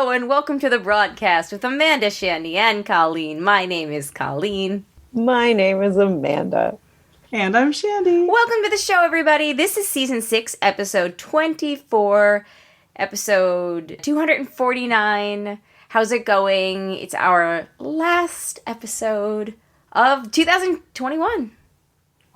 Hello, and welcome to the broadcast with Amanda, Shandy, and Colleen. My name is Colleen. My name is Amanda. And I'm Shandy. Welcome to the show, everybody. This is Season 6, Episode 24, Episode 249. How's it going? It's our last episode of 2021.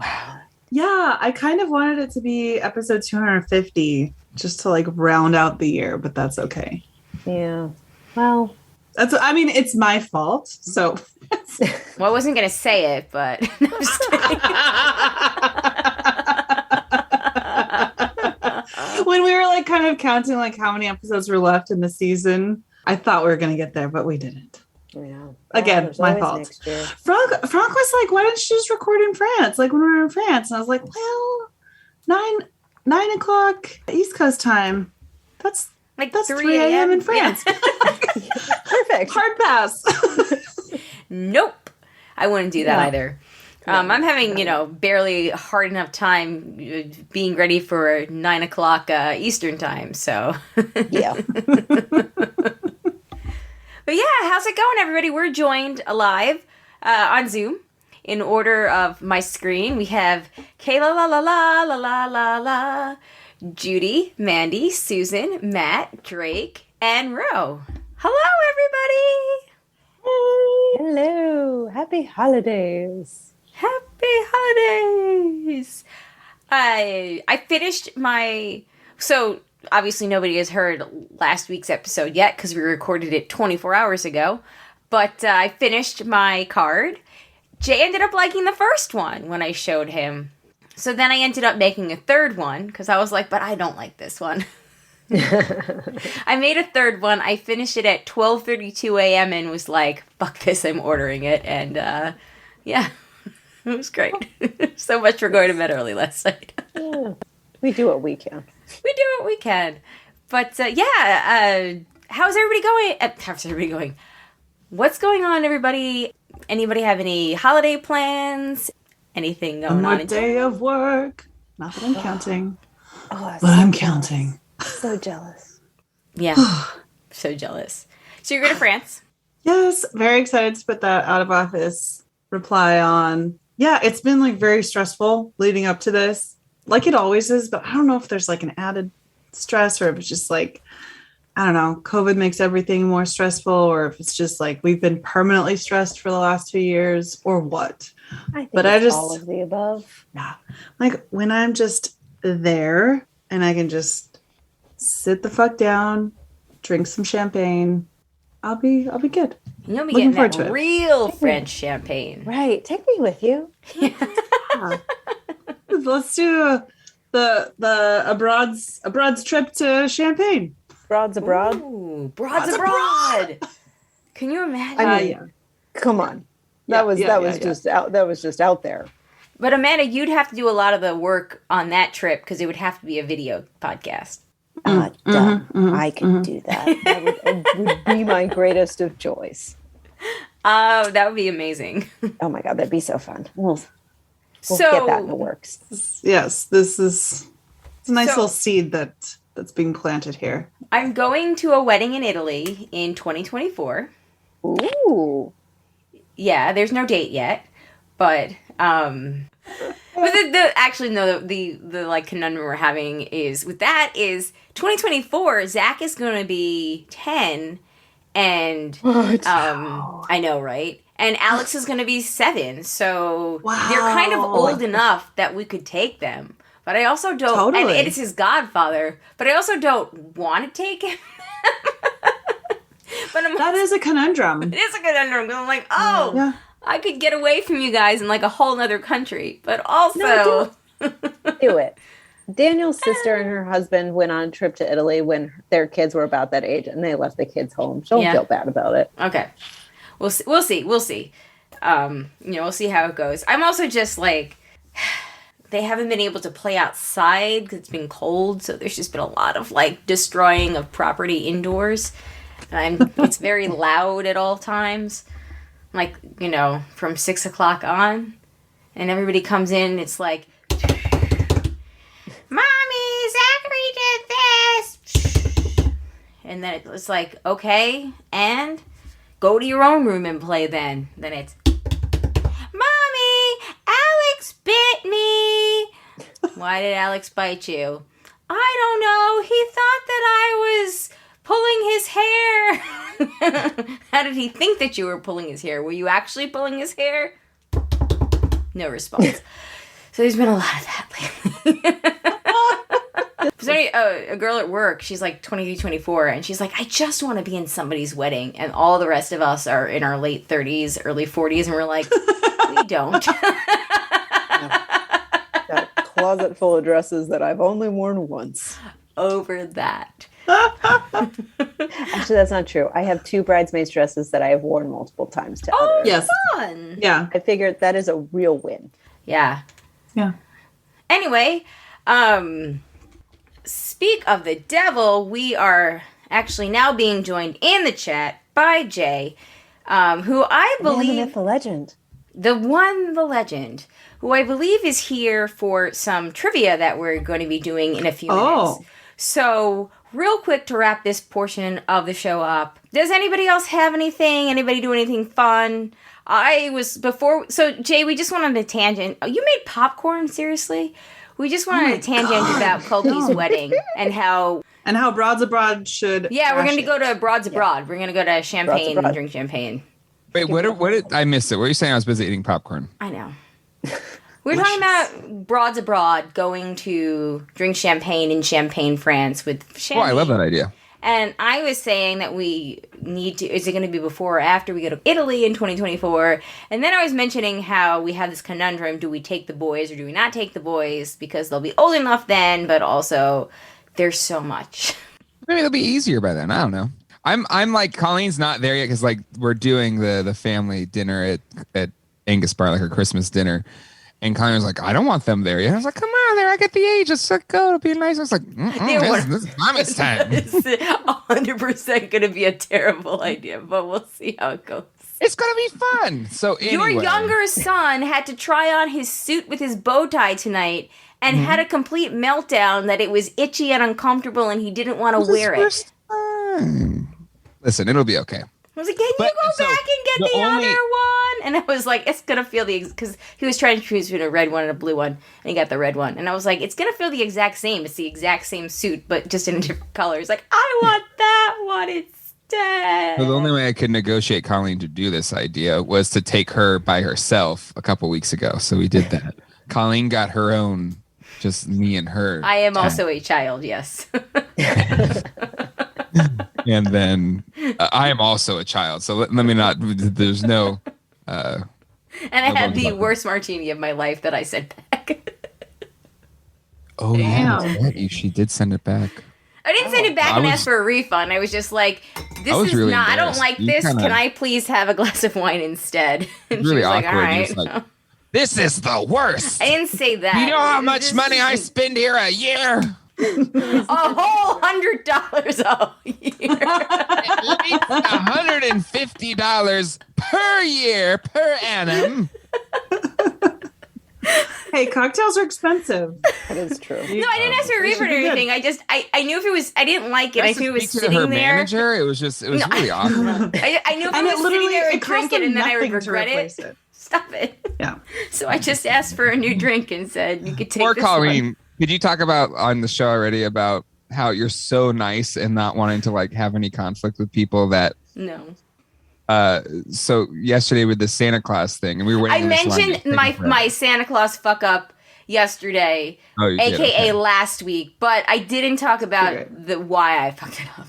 Wow. Yeah, I kind of wanted it to be episode 250 just to round out the year, but that's okay. Yeah. Well, it's my fault. So Well, I wasn't going to say it, but no, I'm just kidding. When we were kind of counting how many episodes were left in the season, I thought we were going to get there, but we didn't. Yeah. Again, my fault. Franck was like, why didn't you just record in France? When we were in France. And I was like, well, 9 o'clock East Coast time. That's 3 a.m. in France. Yeah. Perfect. Hard pass. Nope. I wouldn't do that either. I'm having, barely hard enough time being ready for 9 o'clock Eastern time. So, yeah. But yeah, how's it going, everybody? We're joined live on Zoom. In order of my screen, we have Kayla, la la la la la la la, Judy, Mandi, Susan, Matt, Drake, and Ro. Hello, everybody! Hello. Happy holidays. Happy holidays! I finished my... So, obviously nobody has heard last week's episode yet because we recorded it 24 hours ago. But I finished my card. Jay ended up liking the first one when I showed him. So then I ended up making a third one because I was like, but I don't like this one. I made a third one. I finished it at 12:32 a.m. and was like, fuck this, I'm ordering it. And yeah, it was great. So much for going to bed early last night. Yeah. We do what we can. We do what we can. But how's everybody going? How's everybody going? What's going on, everybody? Anybody have any holiday plans? Anything going on? One day of work. Not that I'm counting. Oh, but I'm counting. So jealous. Yeah. So jealous. So you're going to France? Yes. Very excited to put that out of office reply on. Yeah, it's been very stressful leading up to this. Like it always is, but I don't know if there's an added stress or if it's just I don't know, COVID makes everything more stressful, or if it's just we've been permanently stressed for the last 2 years or what. I think it's all of the above. Yeah. When I'm just there and I can just sit the fuck down, drink some champagne, I'll be good. You'll be getting that real French champagne. Right. Take me with you. Yeah. Let's do a broad's trip to Champagne. Broads abroad. Ooh, broads abroad. Can you imagine? I mean, come on. That was just out there. But Amanda, you'd have to do a lot of the work on that trip because it would have to be a video podcast. I could do that. That would be my greatest of joys. Oh, that would be amazing. Oh my God, that'd be so fun. We'll get that in the works. Yes, it's a nice little seed that's being planted here. I'm going to a wedding in Italy in 2024. Ooh. Yeah, there's no date yet, but the conundrum we're having is 2024. Zach is going to be 10, and I know, right? And Alex is going to be 7, so they're kind of old enough that we could take them. But I also don't, totally. And it is his godfather, but I also don't want to take him. That is a conundrum. It is a conundrum, because I'm like, I could get away from you guys in a whole other country, but also... Do it. Daniel's sister and her husband went on a trip to Italy when their kids were about that age, and they left the kids home. Don't feel bad about it. Okay. We'll see. We'll see. We'll see how it goes. I'm also just they haven't been able to play outside because it's been cold, so there's just been a lot of destroying of property indoors. It's very loud at all times, from 6 o'clock on, and everybody comes in. It's like, Mommy, Zachary did this, And then it's like, okay, and go to your own room and play then. Then it's, Mommy, Alex bit me. Why did Alex bite you? I don't know. He thought that I was pulling his hair. How did he think that you were pulling his hair? Were you actually pulling his hair? No response. So there's been a lot of that lately. So a girl at work, she's like 23, 24, and she's like, I just want to be in somebody's wedding. And all the rest of us are in our late 30s, early 40s, and we're like, we don't. That closet full of dresses that I've only worn once. Over that. Actually, that's not true. I have 2 bridesmaids dresses that I have worn multiple times to others. Yes. Fun. Yeah. I figured that is a real win. Yeah. Yeah. Anyway, speak of the devil, we are actually now being joined in the chat by Jay, who I believe... The myth, the legend. The one, the legend, who I believe is here for some trivia that we're going to be doing in a few minutes. So, real quick to wrap this portion of the show up, does anybody else have anything? Anybody do anything fun? So Jay, we just went on a tangent. Oh, you made popcorn? Seriously? We just went on a tangent about Koki's wedding and how Broads Abroad should. Yeah, we're going to go to Broads Abroad. We're going to go to Champagne and drink champagne. Wait, what did I missed it? What are you saying? I was busy eating popcorn. I know. We're talking about Broads Abroad going to drink champagne in Champagne, France with champagne. Oh, I love that idea. And I was saying that we need to, is it going to be before or after we go to Italy in 2024? And then I was mentioning how we have this conundrum. Do we take the boys or do we not take the boys? Because they'll be old enough then, but also there's so much. Maybe it'll be easier by then. I don't know. I'm like, Colleen's not there yet because like we're doing the family dinner at Angus Bar, like our Christmas dinner. And Colleen was like, I don't want them there yet. I was like, come on, they're like at the age. Let's go. It'll be nice. I was like, this is Mommy's time. It's 100% going to be a terrible idea, but we'll see how it goes. It's going to be fun. So anyway. Your younger son had to try on his suit with his bow tie tonight and had a complete meltdown that it was itchy and uncomfortable and he didn't want to wear it. Listen, it'll be okay. I was like, can you go back and get the other one? And I was like, it's going to feel because he was trying to choose between a red one and a blue one, and he got the red one. And I was like, it's going to feel the exact same. It's the exact same suit, but just in a different color. He's like, I want that one instead. So the only way I could negotiate Colleen to do this idea was to take her by herself a couple weeks ago. So we did that. Colleen got her own, just me and her. I am also a child, yes. And then I am also a child. So let me not, there's no. And I had the worst martini of my life that I sent back. Oh, yeah. She did send it back. I didn't send it back and ask for a refund. I was just like, this is really not, I don't like this. Can I please have a glass of wine instead? And really she was awkward. Like, all right. This is the worst. I didn't say that. You know how much money I spend here a year? A whole $100 a year. At least $150 per year per annum. Hey, cocktails are expensive. That is true. No, I didn't ask for a refund or anything. I knew if it was, I didn't like it. I knew it was sitting her there. Manager, it was really awkward. I knew if it was sitting there, I would drink it and then I would regret it. Stop it. Yeah. So I just asked for a new drink and said, you could take this Colleen, one. Did you talk about on the show already about how you're so nice and not wanting to like have any conflict with people that... No. So yesterday with the Santa Claus thing, and we were waiting. I mentioned my Santa Claus fuck up yesterday, aka last week, but I didn't talk about why I fucked it up.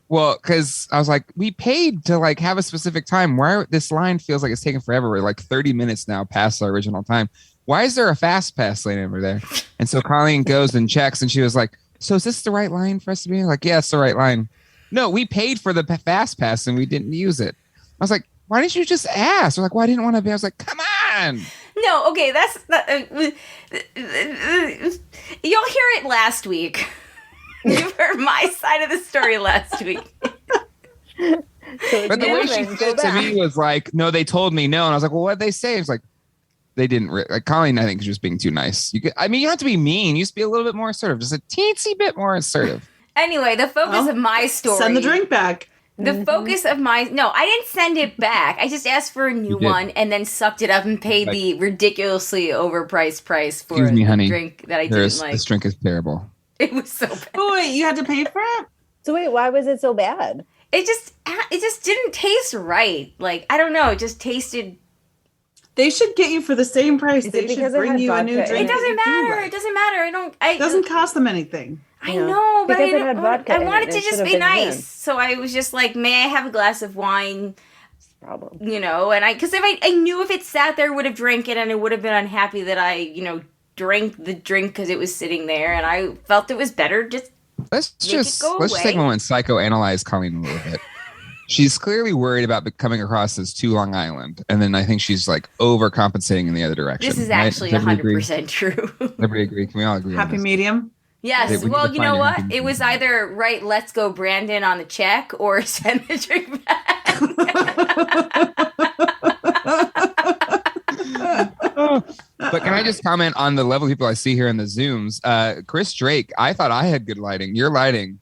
Well, because I was like, we paid to like have a specific time. Why this line feels like it's taking forever? We're like 30 minutes now past our original time. Why is there a fast pass lane over there? And so Colleen goes and checks, and she was like, so is this the right line for us to be? Like, yeah, it's the right line. No, we paid for the fast pass and we didn't use it. I was like, why didn't you just ask? We're like, well, I didn't want to be. I was like, come on. No, okay, that's not, you'll hear it last week. You've heard my side of the story last week. But the way she said it to me was like, no, they told me no. And I was like, well, what'd they say? It's like, they didn't. Like Colleen, I think, is just being too nice. You don't have to be mean. You just be a little bit more assertive. Just a teensy bit more assertive. Anyway, the focus of my story. Send the drink back. The focus of my... No, I didn't send it back. I just asked for a new one and then sucked it up and paid the ridiculously overpriced price for Excuse me, honey. Drink that I didn't like. This drink is terrible. It was so bad. Oh, wait, you had to pay for it? So wait, why was it so bad? It just didn't taste right. Like, I don't know. It just tasted... They should get you for the same price. They should bring you a new drink. It doesn't matter. It doesn't matter. It doesn't cost them anything. I know, but I wanted to just be nice. Him. So I was just like, may I have a glass of wine? Problem. You know, and because if I knew if it sat there, I would have drank it, and I would have been unhappy that I, drank the drink because it was sitting there, and I felt it was better just let's just take a moment and psychoanalyze Colleen a little bit. She's clearly worried about coming across as too Long Island, and then I think she's like overcompensating in the other direction. This is actually 100% true. Everybody agree? Can we all agree? Happy medium. Yes. Well, you know what? It was either write "Let's go, Brandon" on the check or send the drink back. But can I just comment on the level of people I see here in the Zooms? Chris Drake, I thought I had good lighting. Your lighting,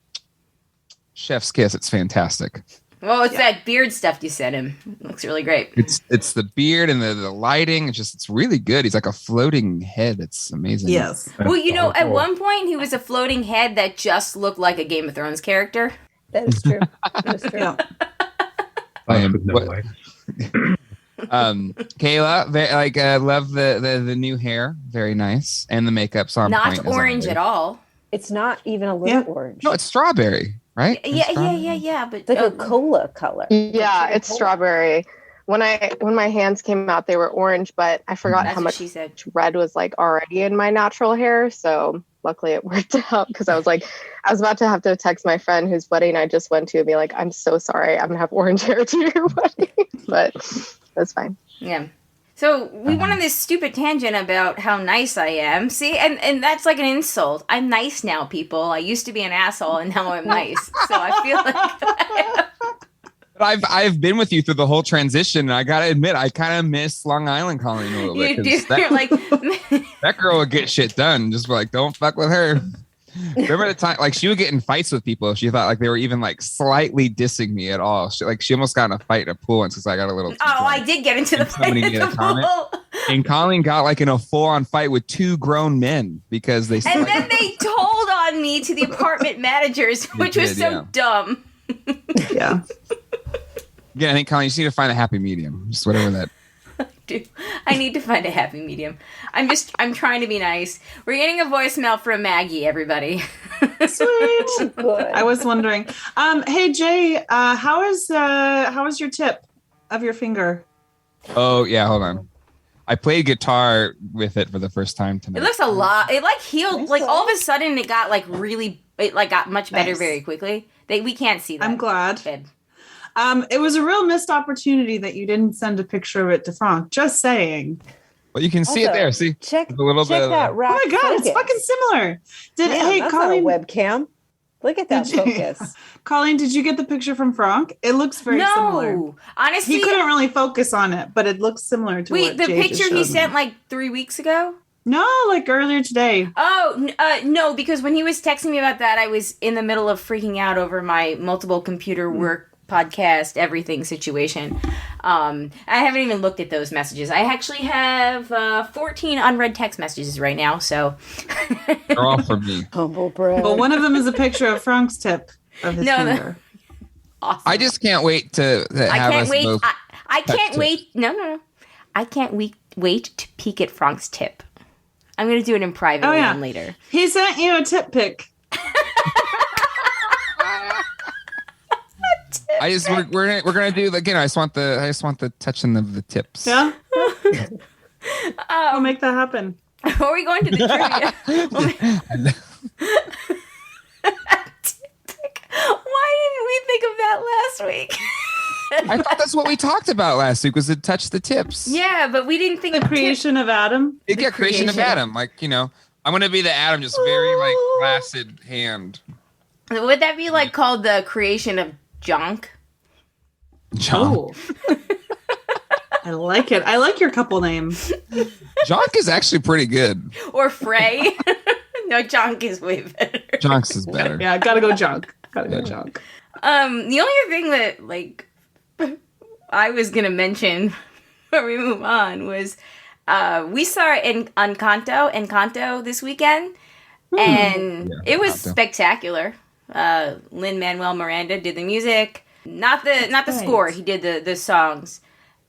chef's kiss. It's fantastic. Well, it's that beard stuff you sent him. It looks really great. It's the beard and the lighting. It's really good. He's like a floating head. It's amazing. Yes. Well, at one point he was a floating head that just looked like a Game of Thrones character. That is true. That is true. Yeah. Kayla, love the new hair. Very nice. And the makeup's on point. Not orange at all. It's not even a little orange. No, it's strawberry. Right? Yeah. But it's like a cola color. Yeah, it's strawberry. When my hands came out, they were orange, but I forgot how much red was like already in my natural hair. So luckily it worked out because I was about to have to text my friend whose wedding I just went to and be like, I'm so sorry, I'm gonna have orange hair to your wedding, but that's fine. Yeah. So we went on this stupid tangent about how nice I am. See, and that's like an insult. I'm nice now, people. I used to be an asshole, and now I'm nice. So I feel like I've been with you through the whole transition, and I gotta admit, I kind of miss Long Island Colleen a little bit. You do. You're like that girl would get shit done. Just like, don't fuck with her. Remember the time, like she would get in fights with people if she thought like they were even like slightly dissing me at all. She almost got in a fight in a pool once because I got a little. I did get into the fight in the pool. And Colleen got like in a full-on fight with two grown men because they. And then they told on me to the apartment managers, which was so dumb. Yeah. Yeah, I think Colleen, you just need to find a happy medium. Just whatever that. Dude, I need to find a happy medium. I'm trying to be nice. We're getting a voicemail from Maggie, everybody. Sweet. I was wondering. Hey Jay, how is your tip of your finger? Oh yeah, hold on. I played guitar with it for the first time tonight. It looks a lot. It like healed. Like all of a sudden, it got like really. It like got much better very quickly. We can't see that. I'm glad. Good. It was a real missed opportunity that you didn't send a picture of it to Franck. Just saying. Well, you can see it there. See, check a little bit. That oh my god, focus. it's fucking similar. Hey, Colleen, not a webcam. Look at that focus. Colleen, did you get the picture from Franck? It looks very similar. No, honestly, he couldn't really focus on it, but it looks similar to. Wait, the picture he sent like 3 weeks ago. No, like earlier today. Oh, no, because when he was texting me about that, I was in the middle of freaking out over my multiple computer work podcast everything situation. I haven't even looked at those messages. I actually have 14 unread text messages right now, so they're all from me. Humble brag. Well, one of them is a picture of Franck's tip of his finger. Awesome. I just can't wait to have us both. I can't wait. No. I can't wait to peek at Franck's tip. I'm going to do it in private later. He sent you a tip pic. We're gonna do again. I just want the touching of the tips. Yeah, we'll make that happen. Are we going to the trivia? Why didn't we think of that last week? I thought that's what we talked about last week was to touch the tips. Yeah, but we didn't think the creation of Adam. Yeah, creation of Adam. Like I'm gonna be the Adam, just very like placid hand. Would that be like called the creation of Jonk? Oh. I like it. I like your couple name. Jonk is actually pretty good. Or Frey. No, Jonk is way better. Junks is better. Yeah, gotta go junk. Gotta go junk. The only other thing that, like, I was gonna mention before we move on was we saw Encanto this weekend, and it was spectacular. Lin-Manuel Miranda did the music, not the score. He did the songs,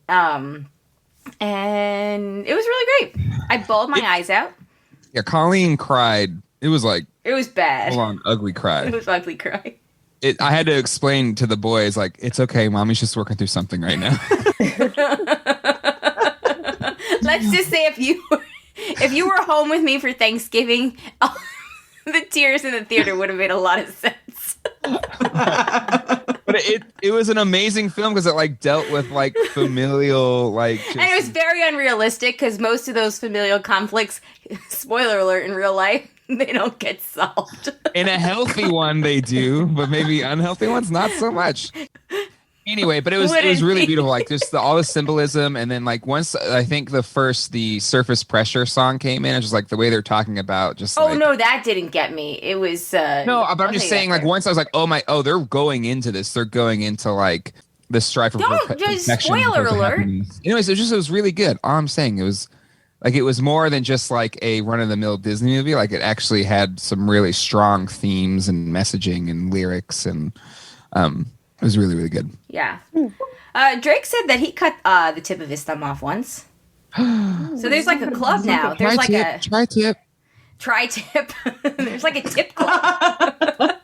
and it was really great. I bawled my eyes out. Yeah, Colleen cried. It was bad. Full on ugly cry. It was ugly cry. I had to explain to the boys, like, it's okay, mommy's just working through something right now. Let's just say if you were home with me for Thanksgiving, the tears in the theater would have made a lot of sense. But it was an amazing film because it like dealt with like familial like and it was very unrealistic because most of those familial conflicts, spoiler alert, in real life, they don't get solved. In a healthy one they do, but maybe unhealthy ones not so much. Anyway, but it was really beautiful, like just all the symbolism, and then like once I think the surface pressure song came in, it's just like the way they're talking about just. Oh no, that didn't get me. It was no, but I'm just saying like once I was like, they're going into this, they're going into like the strife for protection. Spoiler alert. Anyways, it was really good. All I'm saying it was more than just like a run of the mill Disney movie. Like it actually had some really strong themes and messaging and lyrics and it was really, really good. Yeah. Drake said that he cut the tip of his thumb off once. So there's like a club now. There's like a tri-tip. There's like a tip club. I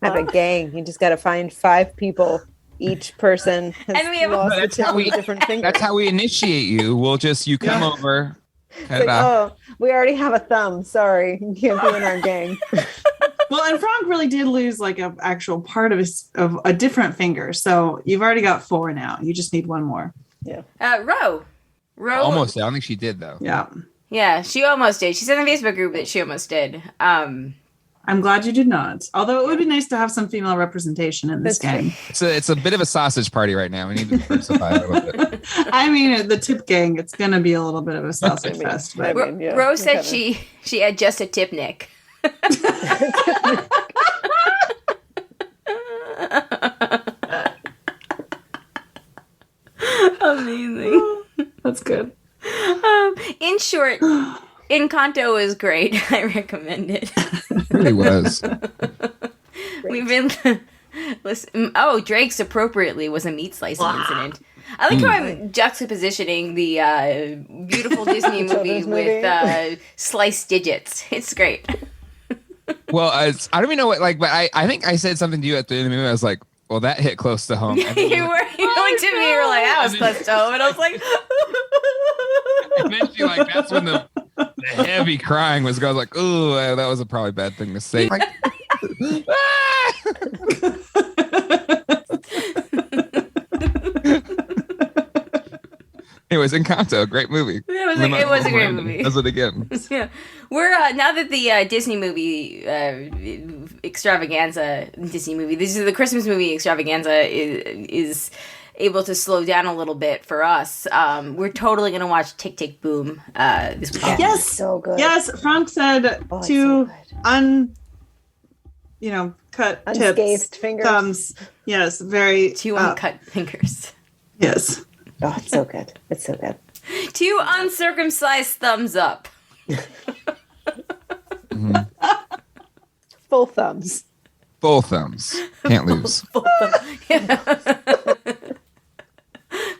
have a gang. You just got to find 5 people. Each person has and we have lost a tip of a different finger. That's how we initiate you. We'll just, you come over. We already have a thumb. Sorry. You can't be in our gang. Well, and Franck really did lose like an actual part of a different finger. So you've already got 4 now. You just need 1 more. Yeah. Ro. Almost. I don't think she did though. Yeah. Yeah, she almost did. She said in the Facebook group that she almost did. I'm glad you did not. Although it would be nice to have some female representation in this gang. It's a bit of a sausage party right now. We need to diversify a little bit. I mean, the tip gang, it's going to be a little bit of a sausage fest. But Ro said she had just a tip nick. Amazing. That's good. In short, Encanto is great. I recommend it. It really was. We've been listen. Oh, Drake's appropriately was a meat slicing incident. I like how I'm juxtapositioning the beautiful Disney movie with sliced digits. It's great. Well, I don't even know what but I think I said something to you at the end of the movie. I was like, well, that hit close to home. You looked at me, you were like, that was close to home. And I was like, and then she that's when the heavy crying was going like, ooh, that was a probably bad thing to say. Like, Anyways, Encanto, great movie. It was a great movie. Does it again. Yeah, we're now that the Disney movie extravaganza, the Christmas movie extravaganza is able to slow down a little bit for us. We're totally gonna watch Tick Tick Boom this weekend. Yes, so good. Yes, Franck said cut unscathed tips, fingers, thumbs. Yes, very 2 uncut fingers. Yes. Oh, it's so good. It's so good. 2 uncircumcised thumbs up. Mm-hmm. Full thumbs. Full thumbs. Can't lose.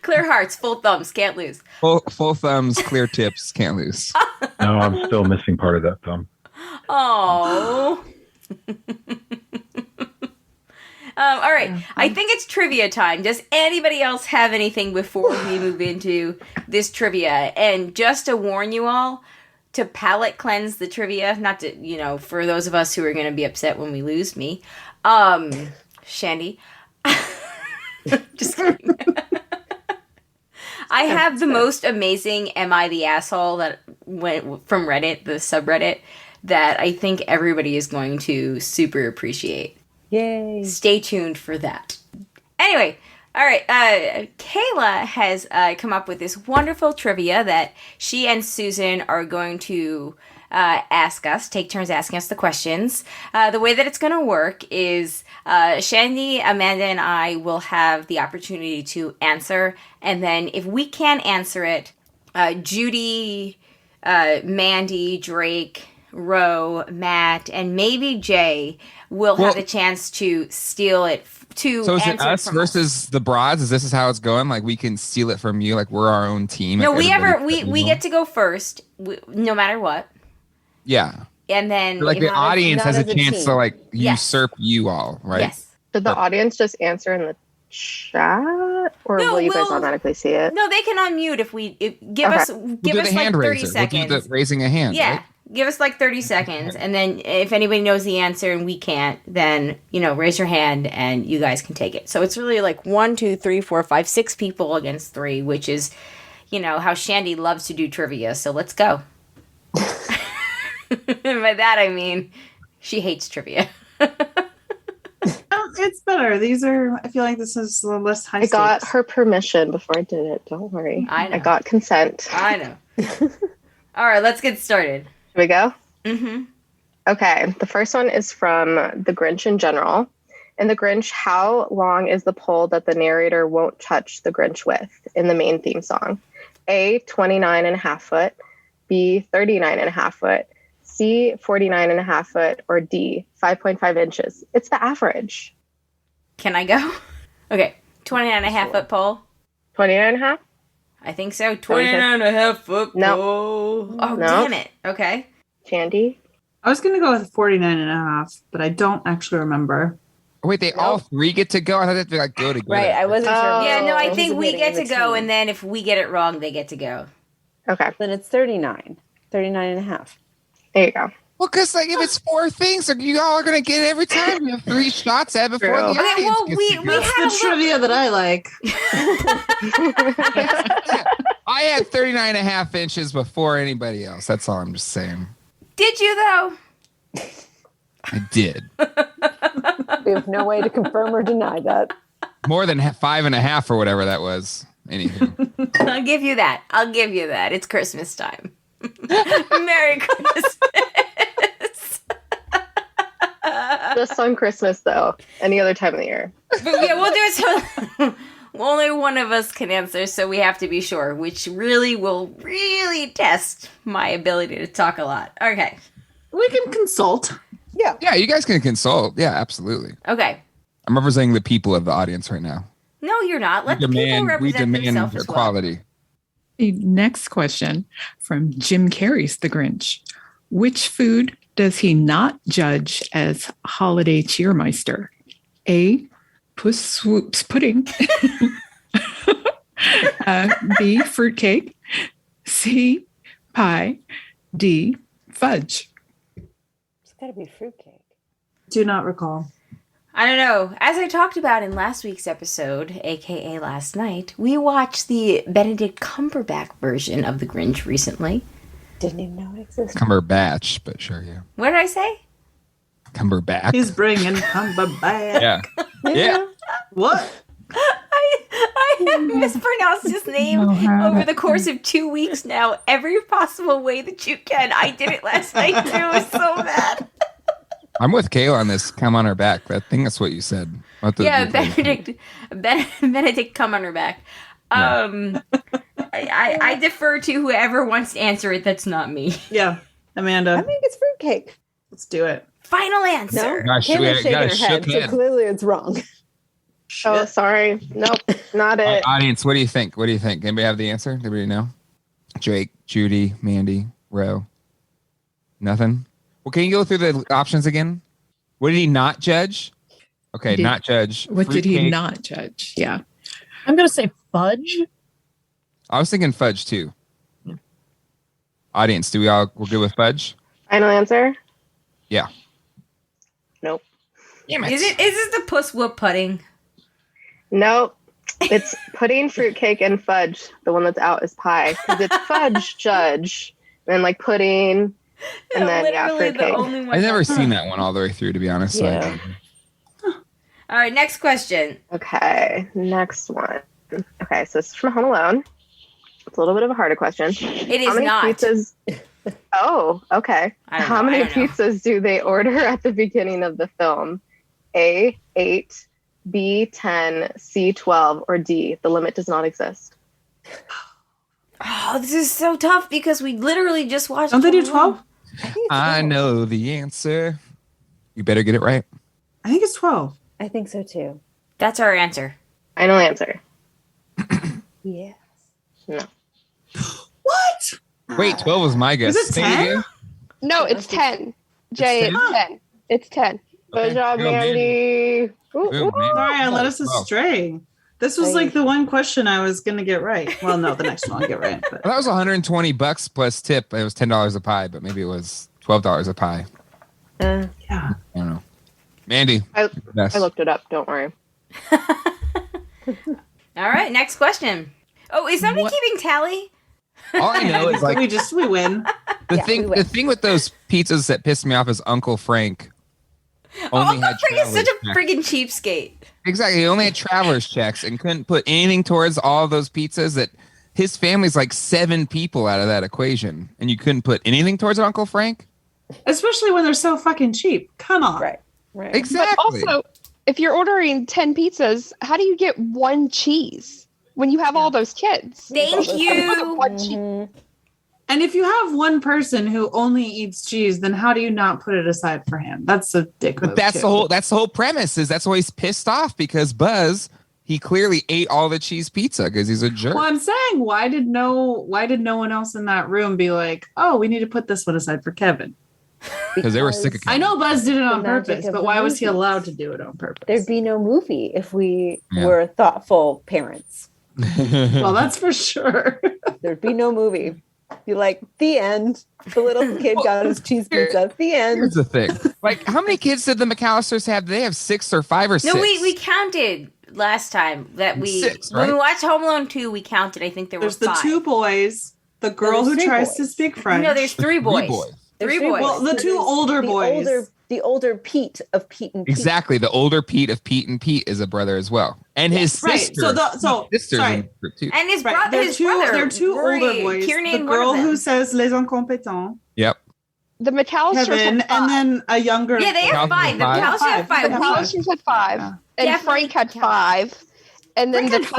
Clear hearts, full thumbs, can't lose. Full thumbs, clear tips, can't lose. No, I'm still missing part of that thumb. Oh. All right. I think it's trivia time. Does anybody else have anything before we move into this trivia? And just to warn you all, to palate cleanse the trivia, not to, for those of us who are going to be upset when we lose me. Shandy. Just kidding. I have the most amazing Am I the Asshole that went from Reddit, the subreddit, that I think everybody is going to super appreciate. Yay. Stay tuned for that. Anyway, All right. Kayla has come up with this wonderful trivia that she and Susan are going to ask us, take turns asking us the questions. The way that it's going to work is Shandy, Amanda, and I will have the opportunity to answer. And then if we can't answer it, Judy, Mandi, Drake, Ro, Matt, and maybe Jay will have the chance to steal it. So is it us versus the broads? Is this how it's going? Like we can steal it from you? Like we're our own team? No, we get to go first, no matter what. Yeah. And then like the audience has a chance to like usurp you all, right? Yes. Did the audience just answer in the chat, or will you guys automatically see it? No, they can unmute give us like 30 seconds. We'll do the raising a hand. Yeah. Right? Give us like 30 seconds, and then if anybody knows the answer and we can't, then, raise your hand and you guys can take it. So it's really like 1, 2, 3, 4, 5, 6 people against 3, which is, how Shandy loves to do trivia. So let's go. And by that, I mean, she hates trivia. It's better. I feel like this is less high stakes. I got her permission before I did it. Don't worry. I know. I got consent. I know. All right, let's get started. Here we go? Mm-hmm. Okay, the first one is from The Grinch in general. In The Grinch, how long is the pole that the narrator won't touch the Grinch with in the main theme song? A, 29.5 foot, B, 39.5 foot, C, 49.5 foot, or D, 5.5 inches. It's the average. Can I go? Okay, 29.5 foot pole. 29.5? I think so. 29.5 foot pole. No. Oh, no. Damn it. Okay. Shandy? I was going to go with 49.5, but I don't actually remember. Oh, wait, they all 3 get to go? I thought they had to go together. Right, I wasn't sure. Yeah, no, I think we get to go, and then if we get it wrong, they get to go. Okay. Then it's 39. 39.5. There you go. Well, because if it's 4 things, you all are going to get it every time. You have 3 shots at it before the audience gets to go. That's the trivia that I like. I had 39.5 inches before anybody else. That's all I'm just saying. Did you, though? I did. We have no way to confirm or deny that. More than 5.5 or whatever that was. Anywho. I'll give you that. It's Christmas time. Merry Christmas. Just on Christmas, though. Any other time of the year. But yeah, we'll do it so only one of us can answer, so we have to be sure, which will really test my ability to talk a lot. Okay. We can consult. Yeah. Yeah, you guys can consult. Yeah, absolutely. Okay. I'm representing the people of the audience right now. No, you're not. Let the people represent themselves as well. Equality. The next question from Jim Carrey's The Grinch. Which food does he not judge as holiday cheermeister? A, Puss Swoops pudding. B, fruitcake. C, pie. D, fudge. It's got to be fruitcake. Do not recall. I don't know. As I talked about in last week's episode, aka last night, we watched the Benedict Cumberbatch version of The Grinch recently. Didn't even know it existed. Cumberbatch, but sure, yeah. What did I say? Cumberbatch. He's bringing Cumberbatch. Yeah. Yeah. What? I have mispronounced his name over the course of 2 weeks now. Every possible way that you can. I did it last night too. It was so bad. I'm with Kayla on this. Come on her back. I think that's what you said. Benedict, come on her back. I defer to whoever wants to answer it. That's not me. Yeah, Amanda. I think it's fruitcake. Let's do it. Final answer. No, Kayla's shaking her head, so clearly it's wrong. Oh, sorry. Nope, not it. Audience, what do you think? Anybody have the answer? Anybody know? Drake, Judy, Mandi, Ro. Nothing? Well, can you go through the options again? What did he not judge? Okay, not judge. What did he not judge? Yeah. I'm going to say fudge. I was thinking fudge too. Yeah. Audience, we're good with fudge? Final answer? Yeah. Nope. Damn it. Is this the Puss Whoop pudding? Nope. It's pudding, fruitcake, and fudge. The one that's out is pie. Because it's fudge judge. And then pudding. And then, fruitcake. The only one I've never seen that one all the way through, to be honest. Yeah. All right, next question. Okay, next one. Okay, so this is from Home Alone. It's a little bit of a harder question. It is How many not. pizzas? Oh, okay. How many pizzas do they order at the beginning of the film? A, 8, B, 10, C, 12, or D, the limit does not exist. Oh, this is so tough because we literally just watched. Don't they do 12? I know the answer. You better get it right. I think it's 12. I think so too. That's our answer. Final answer. Yes. No. What? Wait, 12 was my guess. Is it 10? No, it's 10. Jay, it's 10. It's 10. Good job, Mandy. Boom, Mandy. Sorry, I led us astray. This was like the one question I was going to get right. Well, no, the next one I'll get right. But. Well, that was $120 plus tip. It was $10 a pie, but maybe it was $12 a pie. Yeah. I don't know. Mandy. I looked it up. Don't worry. All right, next question. Oh, is somebody keeping tally? All I know is like we win. The thing with those pizzas that pissed me off is Uncle Frank. Uncle Frank is such a friggin' cheapskate. Exactly. He only had traveler's checks and couldn't put anything towards all of those pizzas. That his family's like 7 people out of that equation, and you couldn't put anything towards Uncle Frank. Especially when they're so fucking cheap. Come on. Right. Exactly. But also, if you're ordering 10 pizzas, how do you get 1 cheese when you have all those kids? Thank you. And if you have one person who only eats cheese, then how do you not put it aside for him? That's a dick move. But that's the whole premise. Is that's why he's pissed off because Buzz, he clearly ate all the cheese pizza because he's a jerk. Well, I'm saying, why did no one else in that room be like, oh, we need to put this one aside for Kevin? Because they were sick of Kevin. I know Buzz did it on purpose, but why was he allowed to do it on purpose? There'd be no movie if we were thoughtful parents. Well, that's for sure. There'd be no movie. You're like, the end. The little kid got his cheese pizza. The end. Here's the thing. Like, how many kids did the McAllisters have? They have 6 or 5 or 6. No, we counted last time that we 6, right? when we watched Home Alone 2, we counted. I think there's the 5. 2 boys, the girl who tries to speak French. No, there's 3 boys. 3 boys. Well, the 2 older boys. The older Pete of Pete and Pete. Exactly. The older Pete of Pete and Pete is a brother as well. And his sister. Sorry. Too. And his brother. They're 2 older boys. The girl who says les incompetents. Yep. The McAllisters Kevin, had 5. and then a younger. Yeah, they have 5. The McAllisters have 5. The McAllisters had 5. Yeah. And Definitely Frank had 5. And then Frank had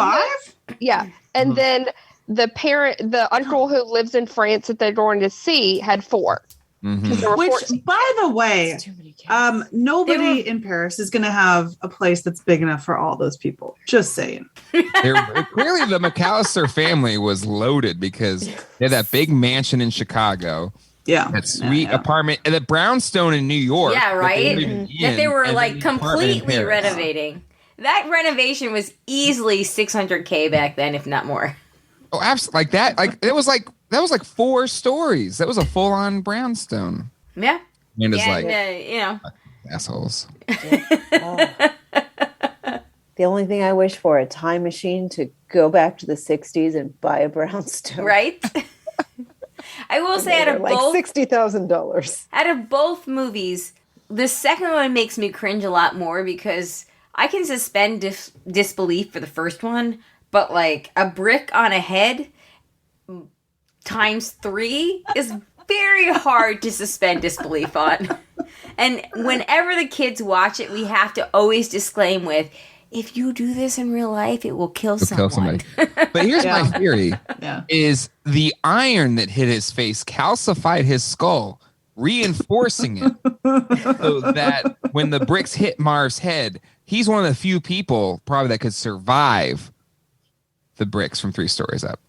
5? Yeah. And then the uncle who lives in France that they're going to see had 4. Mm-hmm. Which, by the way, nobody in Paris is going to have a place that's big enough for all those people. Just saying. Clearly, the McAllister family was loaded because they had that big mansion in Chicago. Yeah. That sweet apartment. And the brownstone in New York. Yeah, right? That they were like completely renovating. That renovation was easily $600K back then, if not more. Oh, absolutely. Like that. That was like 4 stories. That was a full-on brownstone. Yeah. And it's assholes. The only thing I wish for, a time machine to go back to the 60s and buy a brownstone. Right? I will say out of both $60,000. Out of both movies, the second one makes me cringe a lot more because I can suspend disbelief for the first one, but like a brick on a head times 3 is very hard to suspend disbelief on. And whenever the kids watch it, we have to always disclaim with, if you do this in real life, it will kill someone. But here's my theory, is the iron that hit his face calcified his skull, reinforcing it so that when the bricks hit Marv's head, he's one of the few people probably that could survive the bricks from 3 stories up.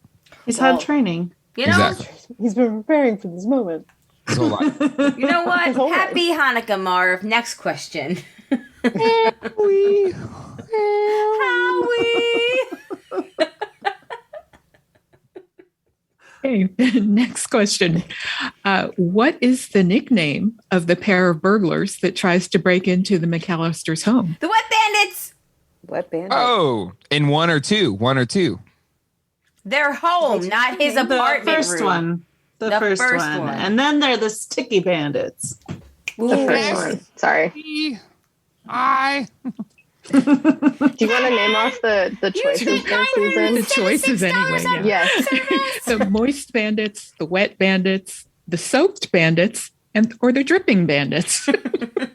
He's had training. You know, he's been preparing for this moment. You know what? Happy Hanukkah, Marv. Next question. Howie. Okay, next question. What is the nickname of the pair of burglars that tries to break into the McAllisters' home? The Wet Bandits. Wet Bandits. Oh, in 1 or 2. 1 or 2. Their home, not his apartment room. The first one. And then they're the Sticky Bandits. The first one. Sorry. Do you want to name off the choices there, Susan? The choices anyway. Yeah. Yes. The moist bandits, the wet bandits, the soaked bandits, or the dripping bandits.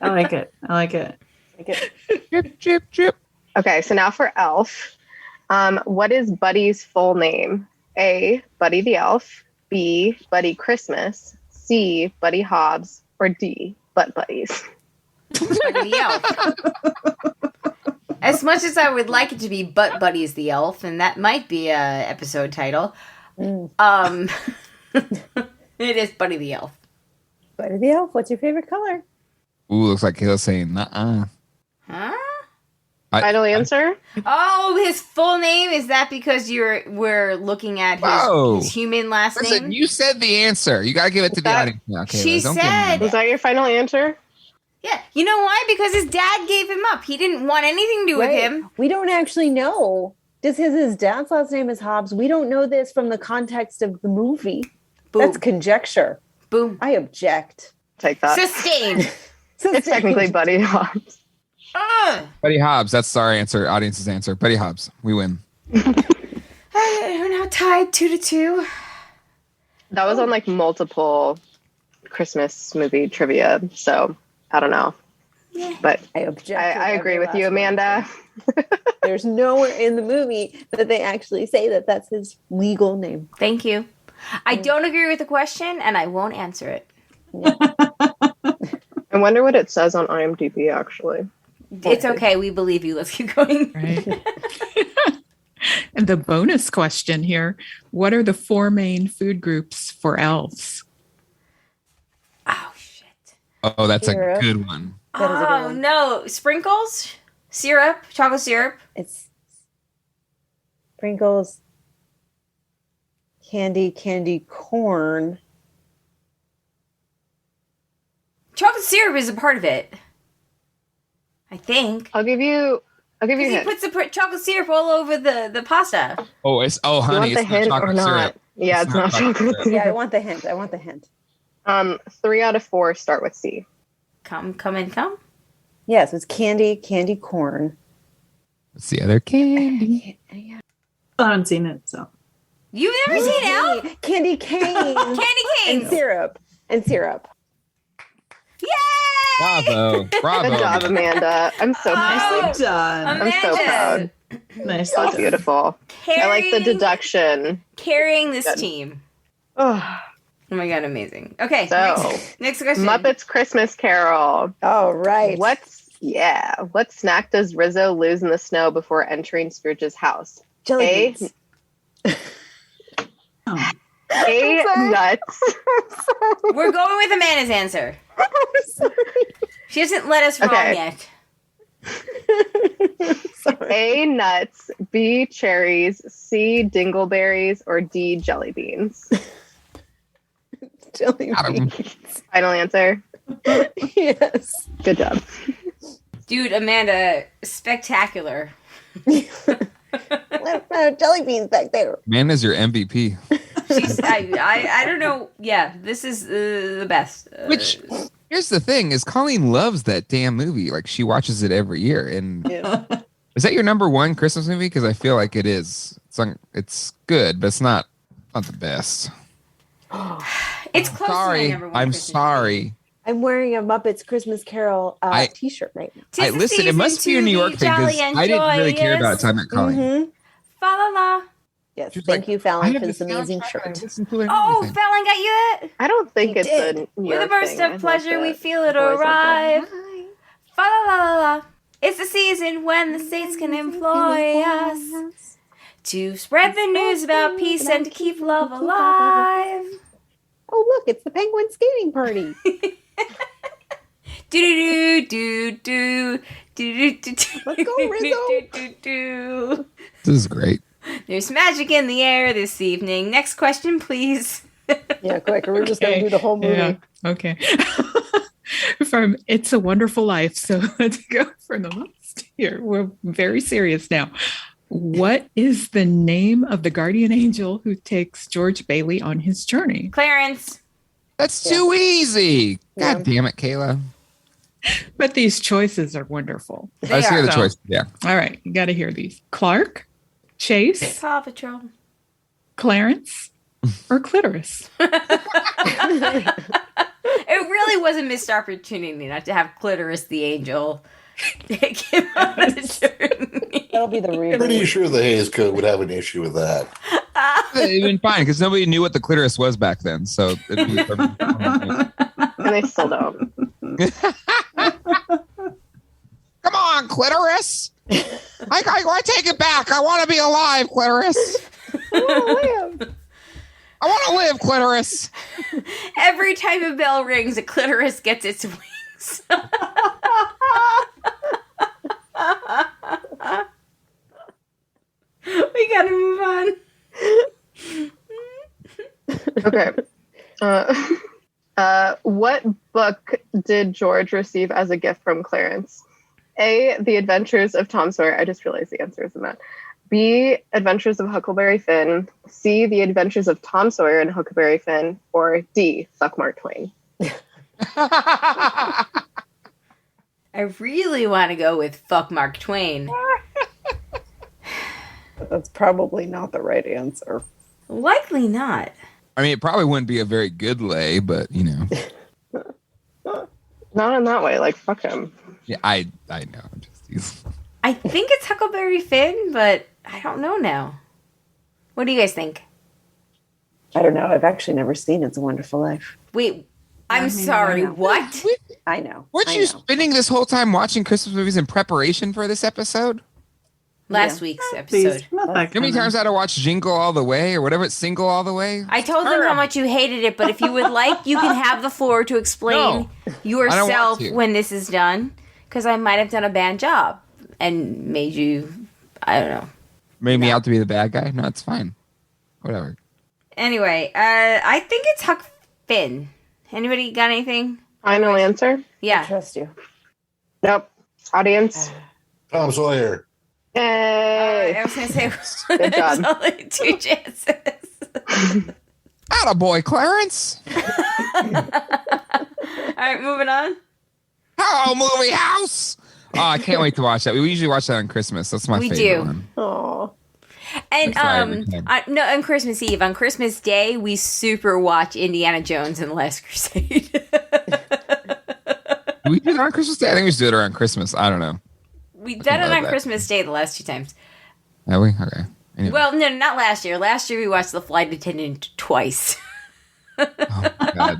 I like it. Drip, drip, drip. Okay, so now for Elf. What is Buddy's full name? A, Buddy the Elf. B, Buddy Christmas. C, Buddy Hobbs. Or D, Butt Buddies. Buddy the Elf. As much as I would like it to be Butt Buddies the Elf, and that might be a episode title, it is Buddy the Elf. Buddy the Elf, what's your favorite color? Ooh, looks like Kayla's saying, nuh-uh. Huh? Final answer? Oh, his full name? Is that because we're looking at his human last Listen, name? you said the answer. You got to give it to the audience now, Kayla. She said... Was that your final answer? Yeah. You know why? Because his dad gave him up. He didn't want anything to do with him. We don't actually know. His dad's last name is Hobbs. We don't know this from the context of the movie. Boom. That's conjecture. Boom. I object. Take that. Sustained. It's technically Buddy Hobbs. Buddy Hobbs. That's our answer. Audience's answer. Buddy Hobbs. We win. We're now tied 2-2. That was on like multiple Christmas movie trivia, so I don't know. Yeah. But I object. I agree with you, Amanda. There's nowhere in the movie that they actually say that that's his legal name. Thank you. I don't agree with the question, and I won't answer it. Yeah. I wonder what it says on IMDb, actually. It's okay. We believe you. Let's keep going. Right. And the bonus question here, what are the 4 main food groups for elves? Oh, shit. Oh, that's Syrup. a good one. That is a good one. No. Sprinkles? Syrup? Chocolate syrup? It's sprinkles, candy corn. Chocolate syrup is a part of it. I think. I'll give you a He hint. puts the chocolate syrup all over the pasta. Oh, Do you honey, want the it's not hint or chocolate not? syrup. Yeah, it's not chocolate syrup. Yeah, I want the hint. 3 out of 4 start with C. Come. Yes, it's candy corn. What's the other candy? Yeah. I haven't seen it, so. You've never seen Elf? Candy cane. Candy and canes. syrup. Yay! Bravo. Good job, Amanda. I'm so proud. Nicely done. I'm so proud. Nicely That was done. beautiful. I like the deduction. Carrying this Good. team. Oh, Oh my god, amazing. Okay, So, next question. Muppets Christmas Carol. Oh, right. What snack does Rizzo lose in the snow before entering Scrooge's house? Jelly A, beans. Oh. A, nuts. We're going with Amanda's answer. She hasn't let us wrong Okay. yet. A, nuts. B, cherries. C, dingleberries. Or D, jelly beans. Jelly Got 'em. beans. Final answer. Yes. Good job. Dude, Amanda, spectacular. Jelly beans back there. Amanda's your MVP. She's, I don't know. Yeah, this is the best. Which, here's the thing, is Colleen loves that damn movie. Like, she watches it every year. And Yeah. is that your number 1 Christmas movie? Because I feel like it is. It's good, but it's not the best. It's close to my number one. I'm Christmas sorry. I'm wearing a Muppets Christmas Carol t-shirt right now. movie. 'Tis the Listen, it season must be a to New York be thing because jolly and I didn't really care about it joyous. until I met Colleen. Mm-hmm. Fa la la. Yes, She was thank like, you, I Fallon, have for this amazing soundtrack, I shirt. listen to it and Oh, everything. Fallon got you that? I don't think You it's did. a New With York a burst thing. I of love pleasure, we that. feel it Boys like that. arrive. Fa la la la la. It's the season when the states can employ us to spread the news about peace and to keep love alive. Oh, look, it's the penguin skating party. Do do do do do do do. Let's go, Rizzo. Do. This is great. There's magic in the air this evening. Next question, please. Yeah, quick. We're just going to do the whole movie. Yeah. Okay. From It's a Wonderful Life. So let's go for the most here. We're very serious now. What is the name of the guardian angel who takes George Bailey on his journey? Clarence. That's too easy. Yeah. God damn it, Kayla. But these choices are wonderful. Let's hear the choice. Yeah. All right. You got to hear these. Clark, Chase, Paw Patrol. Clarence, or Clitoris? It really was a missed opportunity not to have Clitoris the angel take him on the journey. That'll be the reboot. Pretty sure the Hayes Code would have an issue with that. It'd been fine because nobody knew what the clitoris was back then. So it'd be perfect. And they still don't. Come on, clitoris. I take it back. I want to be alive, clitoris. I want to live, clitoris. Every time a bell rings, a clitoris gets its wings. We gotta move on. Okay. What book did George receive as a gift from Clarence? A, The Adventures of Tom Sawyer. I just realized the answer isn't that. B, Adventures of Huckleberry Finn. C, The Adventures of Tom Sawyer and Huckleberry Finn. Or D, Fuck Mark Twain. I really want to go with Fuck Mark Twain. That's probably not the right answer. Likely not. I mean, it probably wouldn't be a very good lay, but you know. Not in that way. Like, fuck him. Yeah, I know. I think it's Huckleberry Finn, but I don't know now. What do you guys think? I don't know. I've actually never seen It's a Wonderful Life. Wait, I'm sorry. What? I know. Weren't you spending this whole time watching Christmas movies in preparation for this episode? Last week's episode. How many times I had to watch Jingle All the Way or whatever it's Single All the Way? I told them how much you hated it, but if you would like, you can have the floor to explain yourself when this is done. Because I might have done a bad job and made you, I don't know. Made me out to be the bad guy? No, it's fine. Whatever. Anyway, I think it's Huck Finn. Anybody got anything? Final answer? Yeah. I trust you. Nope. Audience? Tom Sawyer. Yay! I was going to say, Good job. there's only 2 chances. Attaboy, Clarence. All right, moving on. Hello, movie house. Oh, I can't wait to watch that. We usually watch that on Christmas. That's my favorite one. Oh. And no, on Christmas Eve, on Christmas Day, we super watch Indiana Jones and the Last Crusade. Do we do it on Christmas Day? I think we should do it around Christmas. I don't know. We've done it on Christmas Day the last 2 times. Have we? Okay. Anyway. Well, no, not last year. Last year we watched The Flight Attendant twice. Oh, God.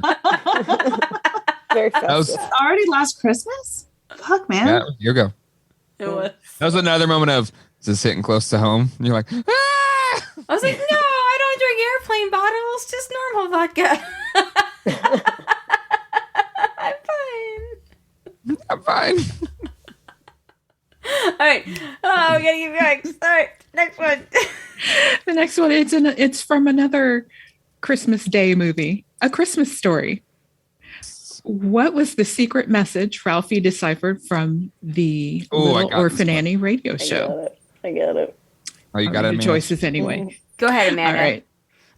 Very fast. It's already last Christmas? Fuck, man. Yeah, here we go. It was. That was another moment of, is this hitting close to home? And you're like, ah! I was like, no, I don't drink airplane bottles, just normal vodka. I'm fine. I'm fine. All right. Oh, we gotta keep going. All right, next one. The next one, it's from another Christmas Day movie, A Christmas Story. What was the secret message Ralphie deciphered from the Little Orphan Annie radio show? I got it. Oh, you got it, the choices anyway. Go ahead, Amanda. All right.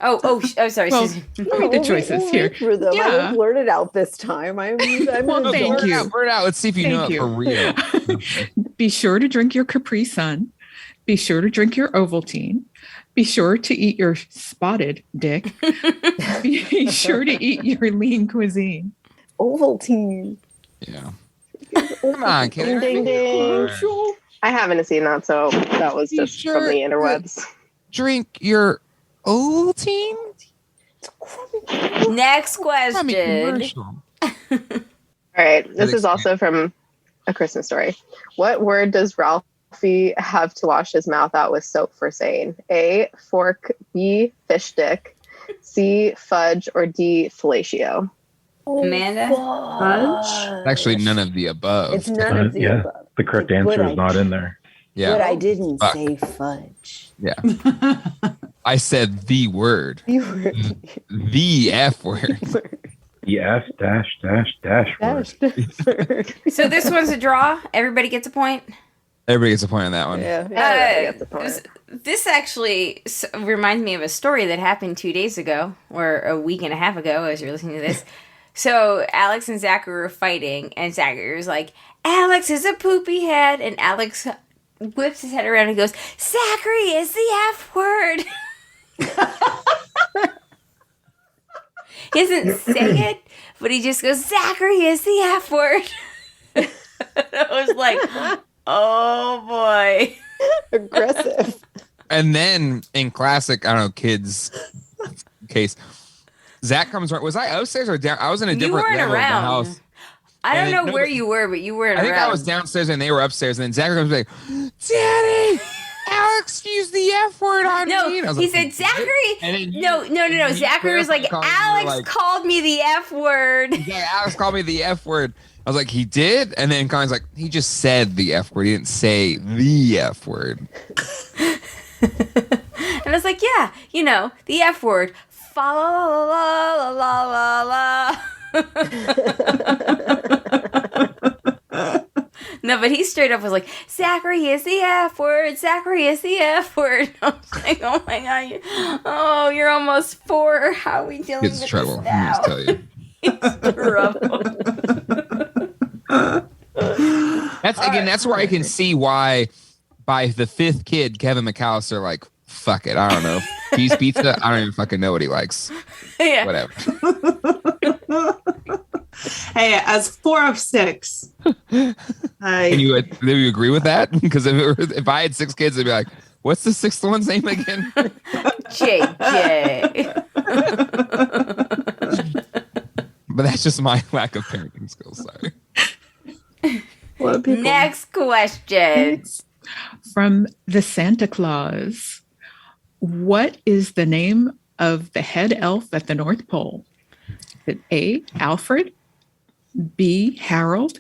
Oh, sorry. Well, Susan. read the choices here. For them. Yeah. I won't blurt it out this time. I'm Well, thank you. Blurt it out. Let's see if you know it for real. Be sure to drink your Capri Sun. Be sure to drink your Ovaltine. Be sure to eat your spotted dick. Be sure to eat your lean cuisine. Ovaltine. Yeah. Come on, kid. Ding, ding. I haven't seen that, so that was just from the interwebs. Drink your Ovaltine? Next question. All right. This is also from A Christmas Story. What word does Ralphie have to wash his mouth out with soap for saying? A, fork, B, fish stick, C, fudge, or D, fellatio? Amanda? Fudge? Actually, none of the above. It's none of the above. The correct answer is not in there. Yeah. But I didn't say fudge. Yeah. I said the word. You were The F word. The F dash dash dash word. So this one's a draw. Everybody gets a point. Everybody gets a point on that one. This actually reminds me of a story that happened 2 days ago, or a week and a half ago, as you're listening to this. So Alex and Zachary were fighting, and Zachary was like, Alex is a poopy head, and Alex whips his head around and goes, Zachary is the F word. He doesn't say it, but he just goes, Zachary is the F word. I was like, oh boy. Aggressive. And then in classic, I don't know, kids case, Zach comes around. Was I upstairs or down? I was in a different level of the house. I don't know where you were, but you weren't around. I think I was downstairs and they were upstairs. And then Zachary comes like, Daddy, Alex used the F word on me. No, he said, Zachary. No. Zachary was like, Alex called me the F word. Yeah, Alex called me the F word. I was like, he did? And then Colleen's like, he just said the F word. He didn't say the F word. And I was like, yeah, the F word. Fa la la la la la la. No, but he straight up was like, Zachary is the F word. Zachary is the F word. I was like, oh my God. You're almost 4. How are we dealing with this trouble. now? Let me just tell you. It's trouble. That's where I can see why by the 5th kid, Kevin McAllister, like, fuck it. I don't know. Cheese pizza, I don't even fucking know what he likes. Yeah. Whatever. Hey, as 4 of 6. Do you agree with that? Because if I had 6 kids, I'd be like, what's the 6th one's name again? JJ. But that's just my lack of parenting skills. Sorry. Next question. From the Santa Claus. What is the name of the head elf at the North Pole? Is it A, Alfred, B, Harold,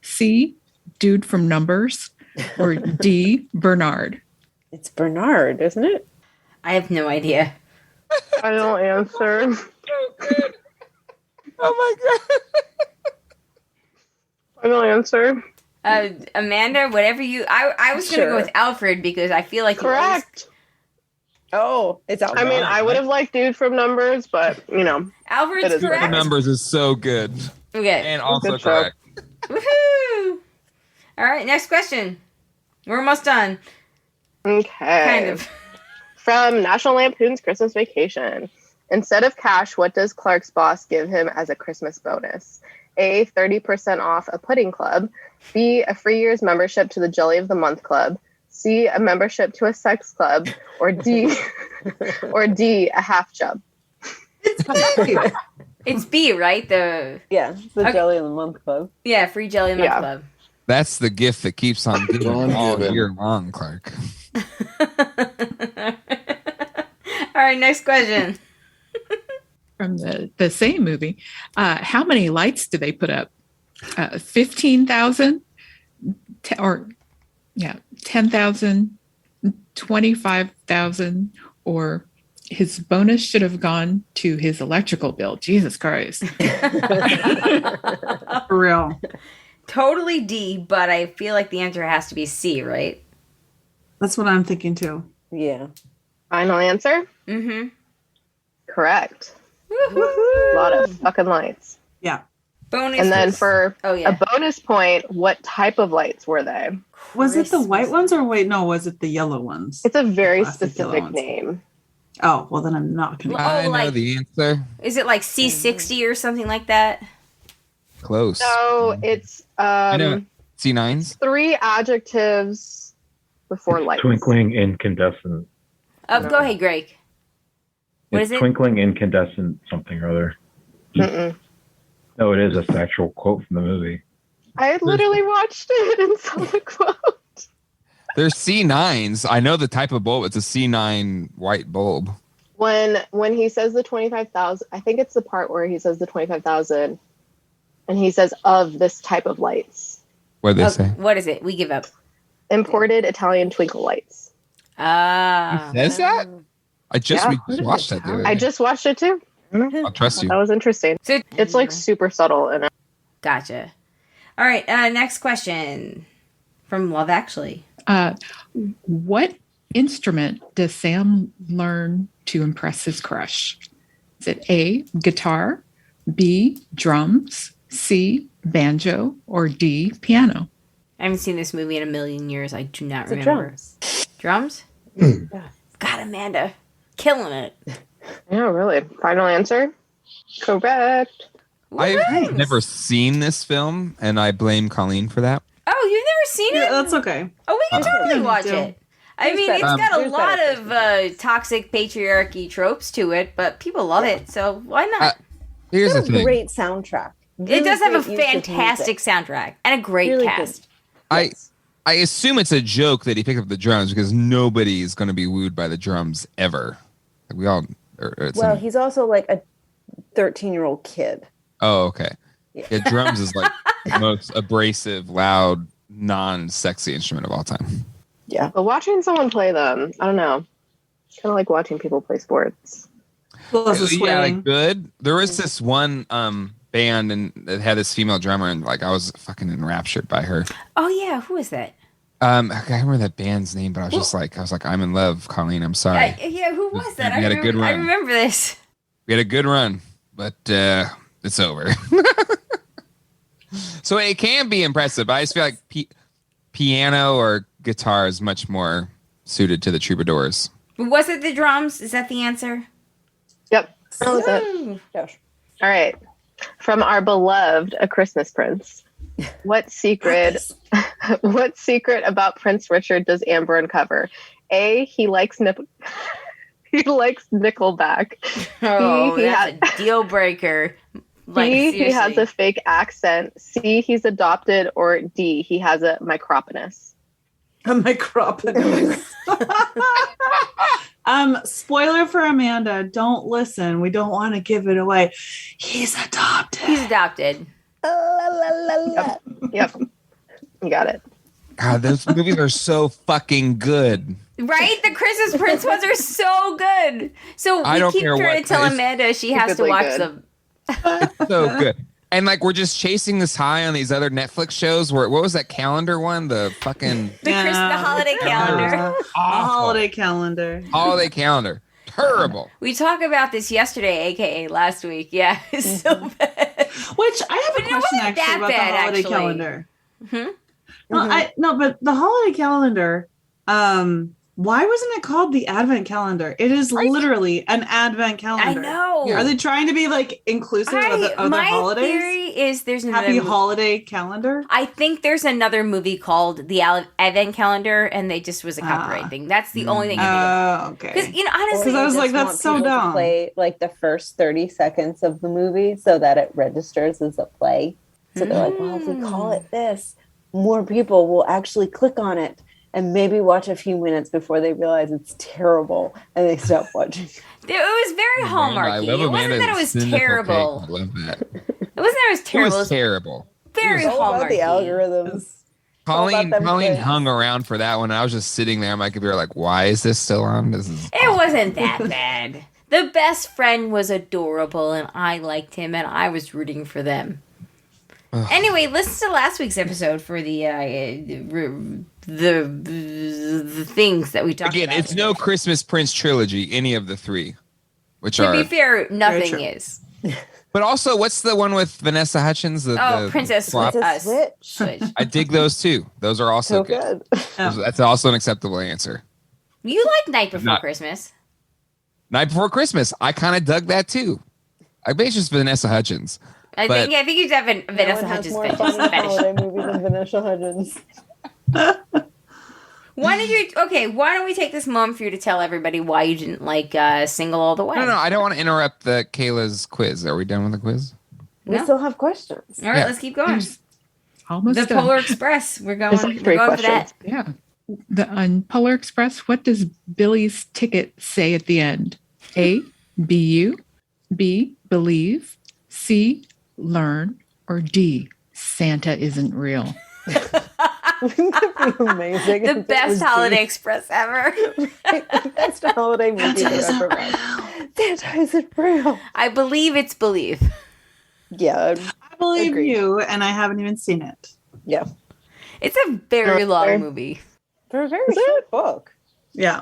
C, Dude from Numbers, or D, Bernard? It's Bernard, isn't it? I have no idea. I don't answer. Oh my God. I don't answer. Amanda, whatever you... I was going to go with Alfred because I feel like... Correct. Oh, it's Alfred. I mean, I would have liked Dude from Numbers, but, Alfred's correct. Numbers is so good. Okay. And also Good show. correct. Woohoo! All right, next question. We're almost done. Okay. Kind of. From National Lampoon's Christmas Vacation. Instead of cash, what does Clark's boss give him as a Christmas bonus? A, 30% off a pudding club. B, a free year's membership to the Jelly of the Month Club. C, a membership to a sex club. Or D, a half chub. It's B, right? The Jelly of the Month Club. Yeah, free Jelly of the Month Club. That's the gift that keeps on giving all year long, Clark. All right, next question. From the same movie. How many lights do they put up? 15,000? 10,000, 25,000, or his bonus should have gone to his electrical bill. Jesus Christ. For real. Totally D, but I feel like the answer has to be C, right? That's what I'm thinking too. Yeah. Final answer? Mm-hmm. Correct. Woo-hoo. A lot of fucking lights. Yeah. Bonus. And then for a bonus point, what type of lights were they? Was it the white ones or was it the yellow ones? It's a very specific name. Oh, well then I'm not going to. I know the answer. Is it like C60 or something like that? Close. So it's I know. C9s? 3 adjectives before lights. Twinkling incandescent. Go ahead, Greg. What is it? Twinkling incandescent something or other. Mm-mm. No, it is. It's an actual quote from the movie. I literally watched it and saw the quote. There's C9s. I know the type of bulb. It's a C9 white bulb. When he says the 25,000, I think it's the part where he says the 25,000, and he says of this type of lights. What did they say? What is it? We give up. Imported Italian twinkle lights. Ah. He says that? We just watched that the other day. I just watched it too. I'll trust you. That was interesting. So it's like super subtle. And gotcha. All right. Next question from Love Actually. What instrument does Sam learn to impress his crush? Is it A, guitar, B, drums, C, banjo, or D, piano? I haven't seen this movie in a million years. I do not It's remember. drums. Drums? Yeah. God, Amanda. Killing it. Yeah, really. Final answer? Correct. I've never seen this film, and I blame Colleen for that. Oh, you've never seen Yeah, it? that's okay. Oh, we can totally watch do. it. I There's mean, better- it's got a there's lot better of toxic patriarchy tropes to it, but people love it, so why not? Here's the It's a thing. great soundtrack. It does have a great use of fantastic music. soundtrack and a great Really cast. good. I assume it's a joke that he picked up the drums because nobody is going to be wooed by the drums ever. Like we all. Well, he's also like a 13-year-old kid. Oh, okay. Yeah, drums is like the most abrasive, loud, non-sexy instrument of all time. Yeah. But watching someone play them, I don't know. Kind of like watching people play sports. Plus the Yeah, swing. like good. There was this one band and that had this female drummer, and like I was fucking enraptured by her. Oh, yeah. Who is that? I can't remember that band's name, but I was like, I'm in love, Colleen. I'm sorry. Yeah, who was that? We had a good I run. remember this. We had a good run, but it's over. So it can be impressive. But I just feel like piano or guitar is much more suited to the troubadours. Was it the drums? Is that the answer? Yep. That was it. Ooh. Josh. All right. From our beloved A Christmas Prince. What secret about Prince Richard does Amber uncover? A, he likes he likes Nickelback. Oh, B, that's a deal breaker. Like, B, he has seriously. a fake accent. C, he's adopted. Or D, he has a micropenis. A micropenis. Spoiler for Amanda. Don't listen. We don't want to give it away. He's adopted. He's adopted. Yep. You got it. God, those movies are so fucking good. Right? The Christmas Prince ones are so good. So I we don't keep care trying what to tell taste. Amanda she has to Stupidly watch good. them. It's so good. And like we're just chasing this high on these other Netflix shows. Where what was that calendar one? The fucking The holiday calendar. A awful. holiday calendar. Holiday calendar. Terrible. We talked about this yesterday, aka last week. Yeah, it's so bad. Which I have But a it question wasn't actually that about bad, the holiday actually. calendar. Hmm? No, but the holiday calendar. Why wasn't it called the Advent calendar? It is literally an Advent calendar. I know. Are they trying to be like inclusive of the my holidays? theory is there's another Happy holiday calendar. I think there's another movie called The Advent Calendar, and they just was a copyright thing. That's the only thing I think. Okay. Because honestly, Because I was They like, just that's want so people to dumb. Play like the first 30 seconds of the movie so that it registers as a play. So they're like, well, if we call it this, more people will actually click on it and maybe watch a few minutes before they realize it's terrible and they stop watching. it was very hallmarky. It wasn't that it was terrible. I love that. It wasn't that it was It terrible. It was was terrible. very It's all about the hallmarky. algorithms. Colleen them things. hung around for that one. I was just sitting there on my computer like, why is this still on? This is It wasn't that bad. The best friend was adorable, and I liked him, and I was rooting for them. Ugh. Anyway, listen to last week's episode for the things that we talked Again, about. it's no Christmas Prince trilogy, any of the three. Which To are be fair, nothing true. is. but also what's the one with Vanessa Hutchins? The Princess flop? Princess Us. Switch. I dig those too. Those are also So good. good. That's also an acceptable answer. You like Night Before Not- Christmas. Night Before Christmas. I kind of dug that too. I bet it's just Vanessa Hutchins. I But- think you have No Vanessa one has Hudgens more fetish. fun in holiday movies than Vanessa Hudgens. Why don't we take this moment for you to tell everybody why you didn't like Single All the Way? No, I don't want to interrupt the Kayla's quiz. Are we done with the quiz? We No? still have questions. All right, Yeah. let's keep going. There's almost The done. Polar Express. We're going, There's like we're 3 going for questions. that. Yeah. On Polar Express, what does Billy's ticket say at the end? A, be you. B, believe. C, learn. Or D, Santa isn't real. Wouldn't that be amazing? The if it best was Holiday Disney? Express ever. The best holiday movie we've ever read. Santa isn't real. I believe it's believe. Yeah, I believe Agreed. you, and I haven't even seen it. yeah. It's a very Okay. long movie. For a very short book. Yeah.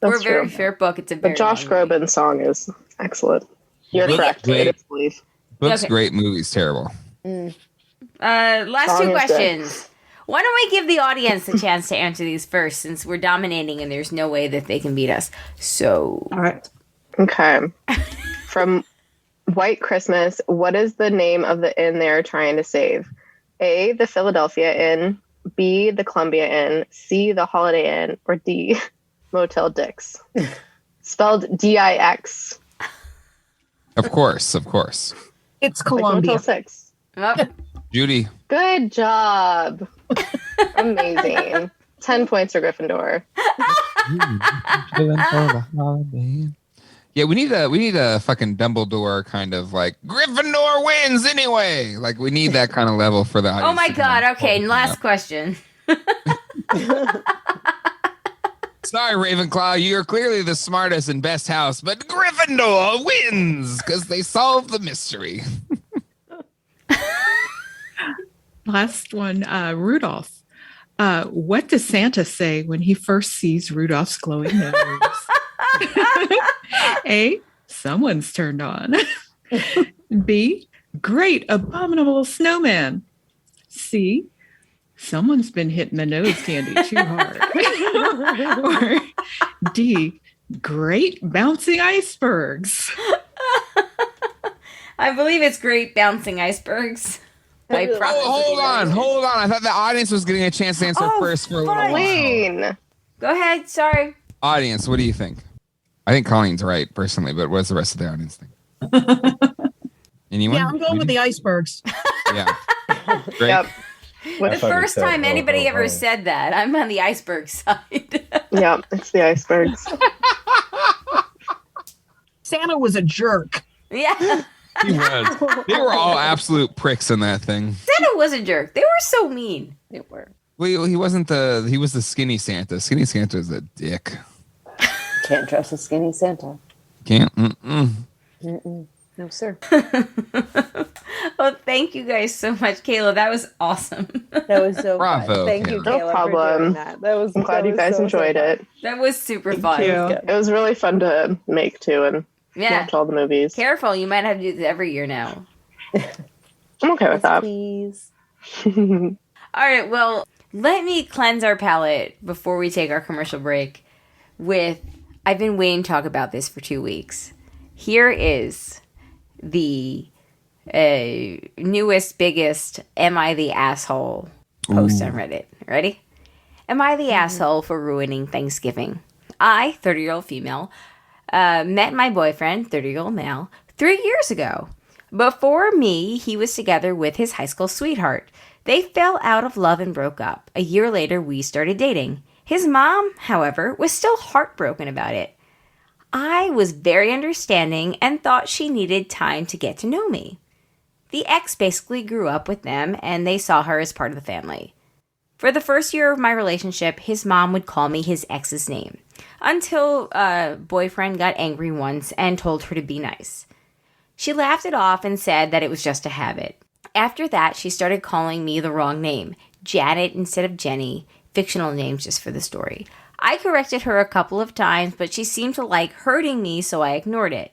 For a That's very true. fair book, it's a very The Josh long movie. Groban song is excellent. You're Wait, correct. wait. It is believe. Book's Okay. great, movie's terrible. Last Song two is questions. Why don't we give the audience a chance to answer these first, since we're dominating and there's no way that they can beat us. So, All right. Okay. From White Christmas, what is the name of the inn they're trying to save? A, the Philadelphia Inn, B, the Columbia Inn, C, the Holiday Inn, or D, Motel Dix. Spelled D-I-X. Of course. It's Like Columbia. Motel 6. oh, Judy. Good job. Amazing. 10 points for Gryffindor. Yeah, we need a fucking Dumbledore kind of like Gryffindor wins anyway. Like we need that kind of level for the audience. oh my to kind God. of- Okay, last question. Sorry, Ravenclaw, you're clearly the smartest and best house, but Gryffindor wins because they solved the mystery. Last one, Rudolph. What does Santa say when he first sees Rudolph's glowing nose? A, someone's turned on. B, great abominable snowman. C, someone's been hitting the nose candy too hard. Or D, great bouncing icebergs. I believe it's great bouncing icebergs. I promise. Hold on. I thought the audience was getting a chance to answer Oh, first for a little while. Colleen. Go ahead. Sorry. Audience, what do you think? I think Colleen's right, personally, but what does the rest of the audience think? Anyone? Yeah, I'm going with the icebergs. Yeah. Great. Yep. The thought you first said, time anybody ever oh. said that, I'm on the iceberg side. Yep. It's the icebergs. Santa was a jerk. Yeah. He was. They were all absolute pricks in that thing. Santa was a jerk. They were so mean. They were. Well, he wasn't he was the skinny Santa. Skinny Santa is a dick. Can't trust a skinny Santa. Can't. Mm-mm. No, sir. Well, thank you guys so much, Kayla. That was awesome. That was so Bravo, fun. Thank you, Kayla. No Kayla, for problem. doing that. I'm glad you guys enjoyed it. That was super fun. you. It was really fun to make too and Yeah. watch all the movies. Careful, you might have to do this every year now. I'm okay with that. Please. All right, well, let me cleanse our palate before we take our commercial break with, I've been waiting to talk about this for 2 weeks. Here is the newest, biggest Am I the Asshole post on Reddit. Ready? Am I the asshole for ruining Thanksgiving? I, 30-year-old female, met my boyfriend, 30-year-old male, 3 years ago. Before me, he was together with his high school sweetheart. They fell out of love and broke up. A year later, we started dating. His mom, however, was still heartbroken about it. I was very understanding and thought she needed time to get to know me. The ex basically grew up with them and they saw her as part of the family. For the first year of my relationship, his mom would call me his ex's name, until boyfriend got angry once and told her to be nice. She laughed it off and said that it was just a habit. After that, she started calling me the wrong name, Janet instead of Jenny, fictional names just for the story. I corrected her a couple of times, but she seemed to like hurting me, so I ignored it.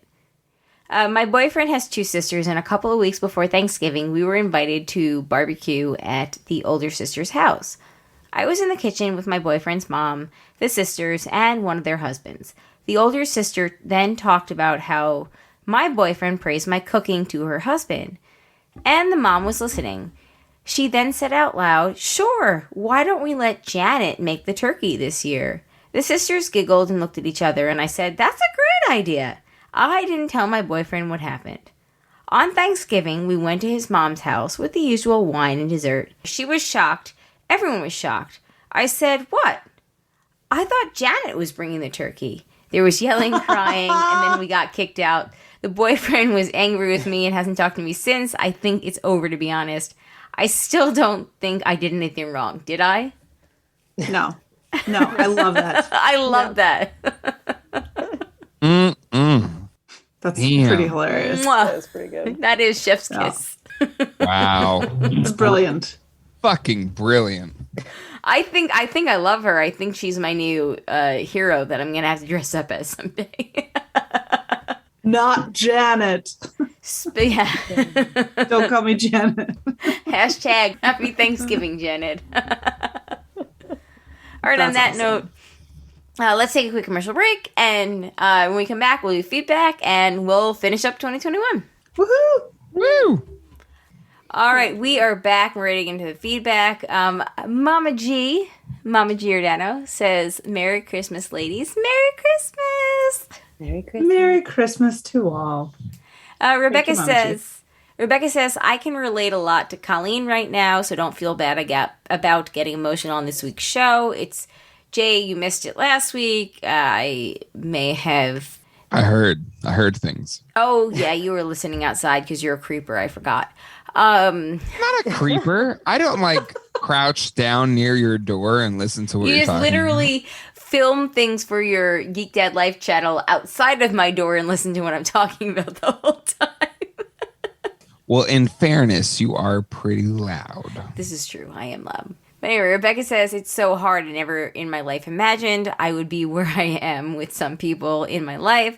My boyfriend has 2 sisters, and a couple of weeks before Thanksgiving, we were invited to barbecue at the older sister's house. I was in the kitchen with my boyfriend's mom, the sisters, and one of their husbands. The older sister then talked about how my boyfriend praised my cooking to her husband, and the mom was listening. She then said out loud, "Sure, why don't we let Janet make the turkey this year?" The sisters giggled and looked at each other, and I said, "That's a great idea." I didn't tell my boyfriend what happened. On Thanksgiving, we went to his mom's house with the usual wine and dessert. She was shocked. Everyone was shocked. I said, "What?" "I thought Janet was bringing the turkey." There was yelling, crying, and then we got kicked out. The boyfriend was angry with me and hasn't talked to me since. I think it's over, to be honest. I still don't think I did anything wrong. Did I? No, I love that. I love that. That's Damn. pretty hilarious. Mwah. That was pretty good. That is chef's Yeah. kiss. Wow. It's brilliant. Fucking brilliant. I think I love her. I think she's my new hero that I'm gonna have to dress up as someday. Not Janet. Yeah. Don't call me Janet. Hashtag Happy Thanksgiving, Janet. All right, on that note, let's take a quick commercial break. And when we come back, we'll do feedback and we'll finish up 2021. Woohoo! Woo! All right, we are back. We're ready to get into the feedback. Mama Giordano says, Merry Christmas, ladies. Merry Christmas. Merry Christmas. Merry Christmas to all. Rebecca says, I can relate a lot to Colleen right now, so don't feel bad about getting emotional on this week's show. It's Jay, you missed it last week. I may have. I heard things. Oh, yeah, you were listening outside because you're a creeper. I forgot. I'm not a creeper. I don't crouch down near your door and listen to what you're talking about. You just literally film things for your Geek Dad Life channel outside of my door and listen to what I'm talking about the whole time. Well, in fairness, you are pretty loud. This is true. I am loud. But anyway, Rebecca says, it's so hard. I never in my life imagined I would be where I am with some people in my life.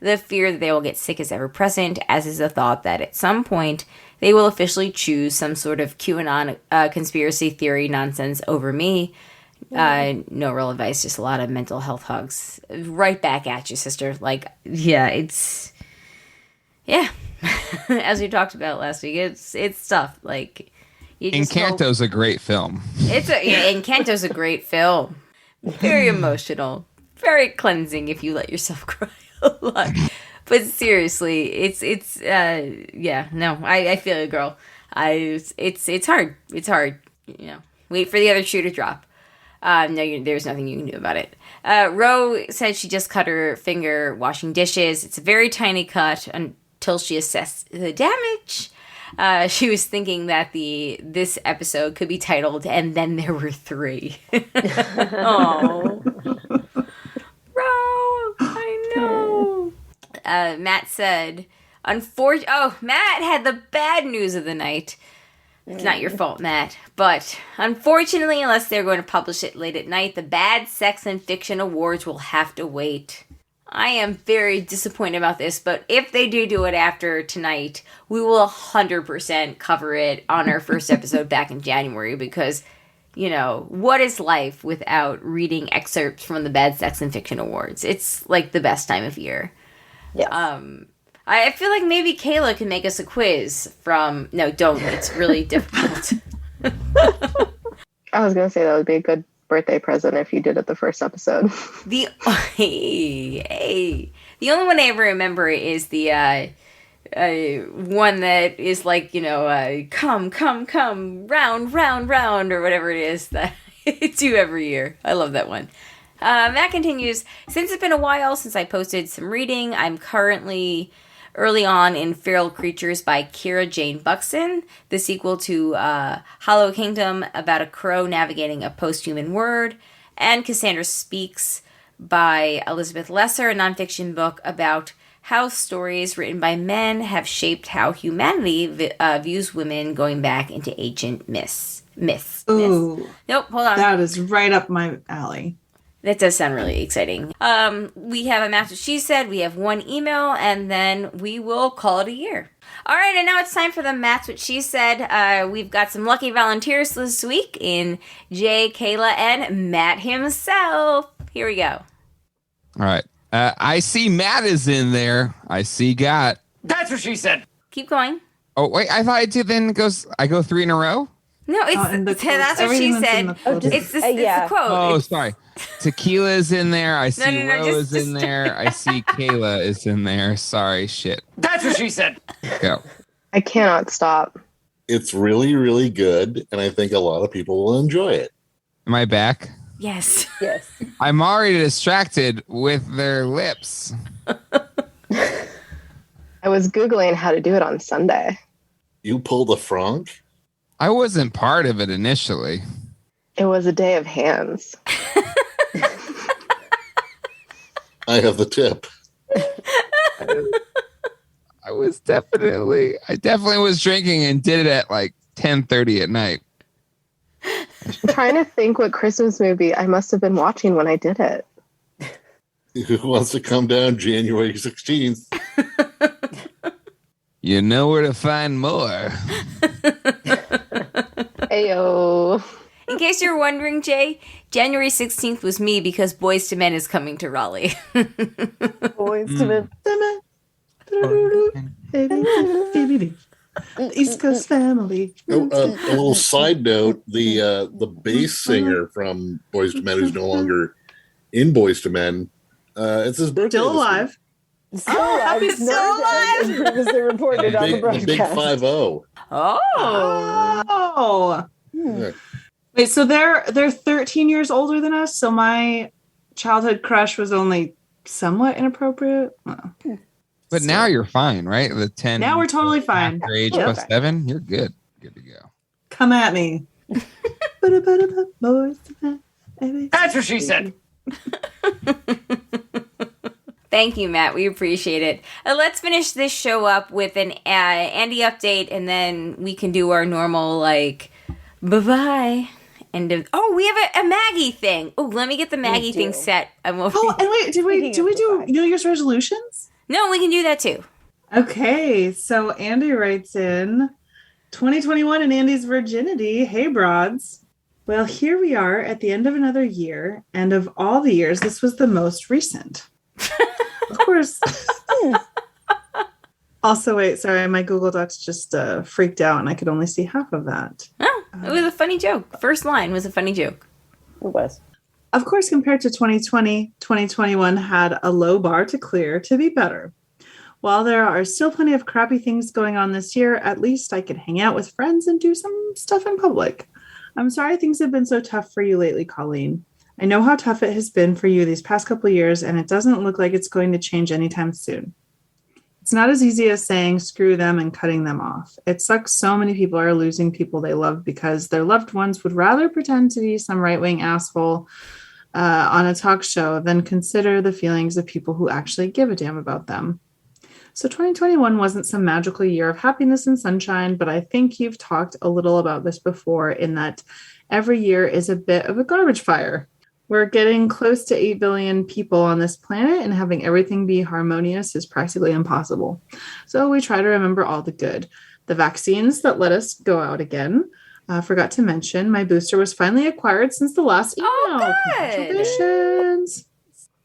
The fear that they will get sick is ever present, as is the thought that at some point they will officially choose some sort of QAnon conspiracy theory nonsense over me. No real advice, just a lot of mental health hugs. Right back at you, sister. It's... Yeah. As we talked about last week, it's tough. Encanto's a great film. Encanto's a great film. Very emotional. Very cleansing if you let yourself cry a lot. But seriously, I feel it, girl. It's hard. It's hard. Wait for the other shoe to drop. There's nothing you can do about it. Ro said she just cut her finger washing dishes. It's a very tiny cut until she assessed the damage. She was thinking that this episode could be titled "And Then There Were Three." Oh, Ro, I know. Matt said, Matt had the bad news of the night. It's not your fault, Matt. But unfortunately, unless they're going to publish it late at night, the Bad Sex and Fiction Awards will have to wait. I am very disappointed about this, but if they do it after tonight, we will 100% cover it on our first episode back in January because, what is life without reading excerpts from the Bad Sex and Fiction Awards? It's the best time of year. Yeah. I feel like maybe Kayla can make us a quiz from... No, don't. It's really difficult. I was going to say that would be a good birthday present if you did it the first episode. The only one I ever remember is the one that is come, round, or whatever it is that I do every year. I love that one. Matt continues, since it's been a while since I posted some reading, I'm currently early on in Feral Creatures by Kira Jane Buxton, the sequel to Hollow Kingdom about a crow navigating a post-human world, and Cassandra Speaks by Elizabeth Lesser, a nonfiction book about how stories written by men have shaped how humanity views women going back into ancient myths. Ooh. Nope, hold on. That is right up my alley. That does sound really exciting. We have a Match What She Said. We have one email, and then we will call it a year. All right, and now it's time for the Match What She Said. We've got some lucky volunteers this week in Jay, Kayla, and Matt himself. Here we go. All right. I see Matt is in there. I see Got. That's what she said. Keep going. Oh, wait. I thought I did then I go 3 in a row? No, that's what she said. It's the quote. Oh, sorry. Tequila is in there. I see Ro is in there. I see Kayla is in there. Sorry, shit. That's what she said. Go. I cannot stop. It's really, really good, and I think a lot of people will enjoy it. Am I back? Yes. Yes. I'm already distracted with their lips. I was Googling how to do it on Sunday. You pulled a Franck? I wasn't part of it initially. It was a day of hands. I have the tip. I definitely was drinking and did it at 10:30 at night. I'm trying to think what Christmas movie I must have been watching when I did it. Who wants to come down January 16th? You know where to find more. Ayo. In case you're wondering, Jay, January 16th was me because Boys to Men is coming to Raleigh. Boys to Men. East Coast family. A little side note: the bass singer from Boys to Men, who's no longer in Boys to Men, it's his birthday. Still this alive. Happy still alive. Previously reported on the week. The big broadcast. 5-0. Oh. Yeah. Wait, so they're 13 years older than us, so my childhood crush was only somewhat inappropriate. Well, But now you're fine, right? The 10. Now we're totally fine. After age Yeah. plus 7, you're good. Good to go. Come at me. Boys to Men, baby. That's what she said. Thank you, Matt. We appreciate it. Let's finish this show up with an Andy update, and then we can do our normal, bye-bye. We have a Maggie thing. Oh, let me get the Maggie thing set. I'm over. Oh, and wait, did we do New Year's resolutions? No, we can do that too. Okay, so Andy writes in 2021 and Andy's virginity. Hey, broads. Well, here we are at the end of another year, and of all the years, this was the most recent. Of course. Also, wait, sorry, my Google Docs just freaked out, and I could only see half of that. Oh, it was a funny joke. First line was a funny joke. It was. Of course, compared to 2020, 2021 had a low bar to clear to be better. While there are still plenty of crappy things going on this year, at least I could hang out with friends and do some stuff in public. I'm sorry things have been so tough for you lately, Colleen. I know how tough it has been for you these past couple of years, and it doesn't look like it's going to change anytime soon. It's not as easy as saying screw them and cutting them off. It sucks so many people are losing people they love because their loved ones would rather pretend to be some right-wing asshole on a talk show than consider the feelings of people who actually give a damn about them. So 2021 wasn't some magical year of happiness and sunshine, but I think you've talked a little about this before in that every year is a bit of a garbage fire. We're getting close to 8 billion people on this planet, and having everything be harmonious is practically impossible. So we try to remember all the good. The vaccines that let us go out again. Forgot to mention, my booster was finally acquired since the last email. Oh, good. Congratulations.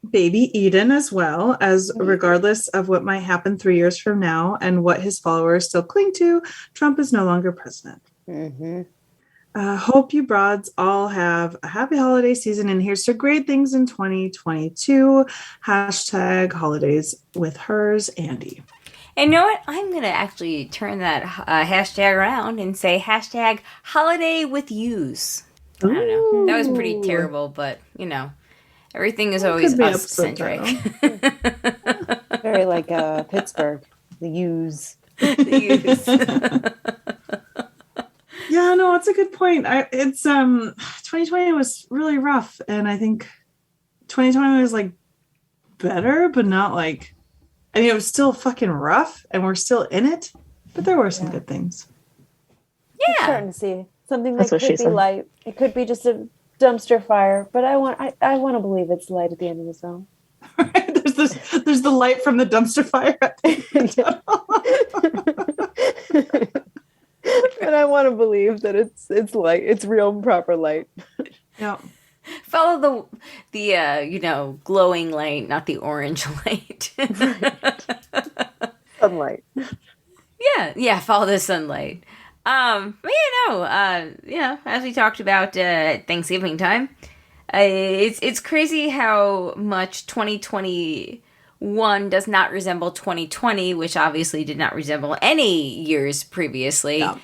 Baby Eden as well, as regardless of what might happen 3 years from now and what his followers still cling to, Trump is no longer president. Mm-hmm. Hope you broads all have a happy holiday season, and here's to great things in 2022. Hashtag holidays with hers, Andy. And you know what? I'm going to actually turn that hashtag around and say hashtag holiday with yous. I don't know. That was pretty terrible, but, everything is always us-centric. Very like Pittsburgh, the U's. The yous. Yeah, no, it's a good point. 2020 was really rough, and I think 2020 was better, but not it was still fucking rough, and we're still in it, but there were some good things. I'm Yeah. starting to see something that That's what could she be said. light. It could be just a dumpster fire, but I want to believe it's light at the end of the film. There's the light from the dumpster fire. And I want to believe that it's light. It's real and proper light. Yeah. Follow the glowing light, not the orange light. Sunlight. Yeah, follow the sunlight. As we talked about at Thanksgiving time, it's crazy how much 2021 does not resemble 2020, which obviously did not resemble any years previously. Yeah.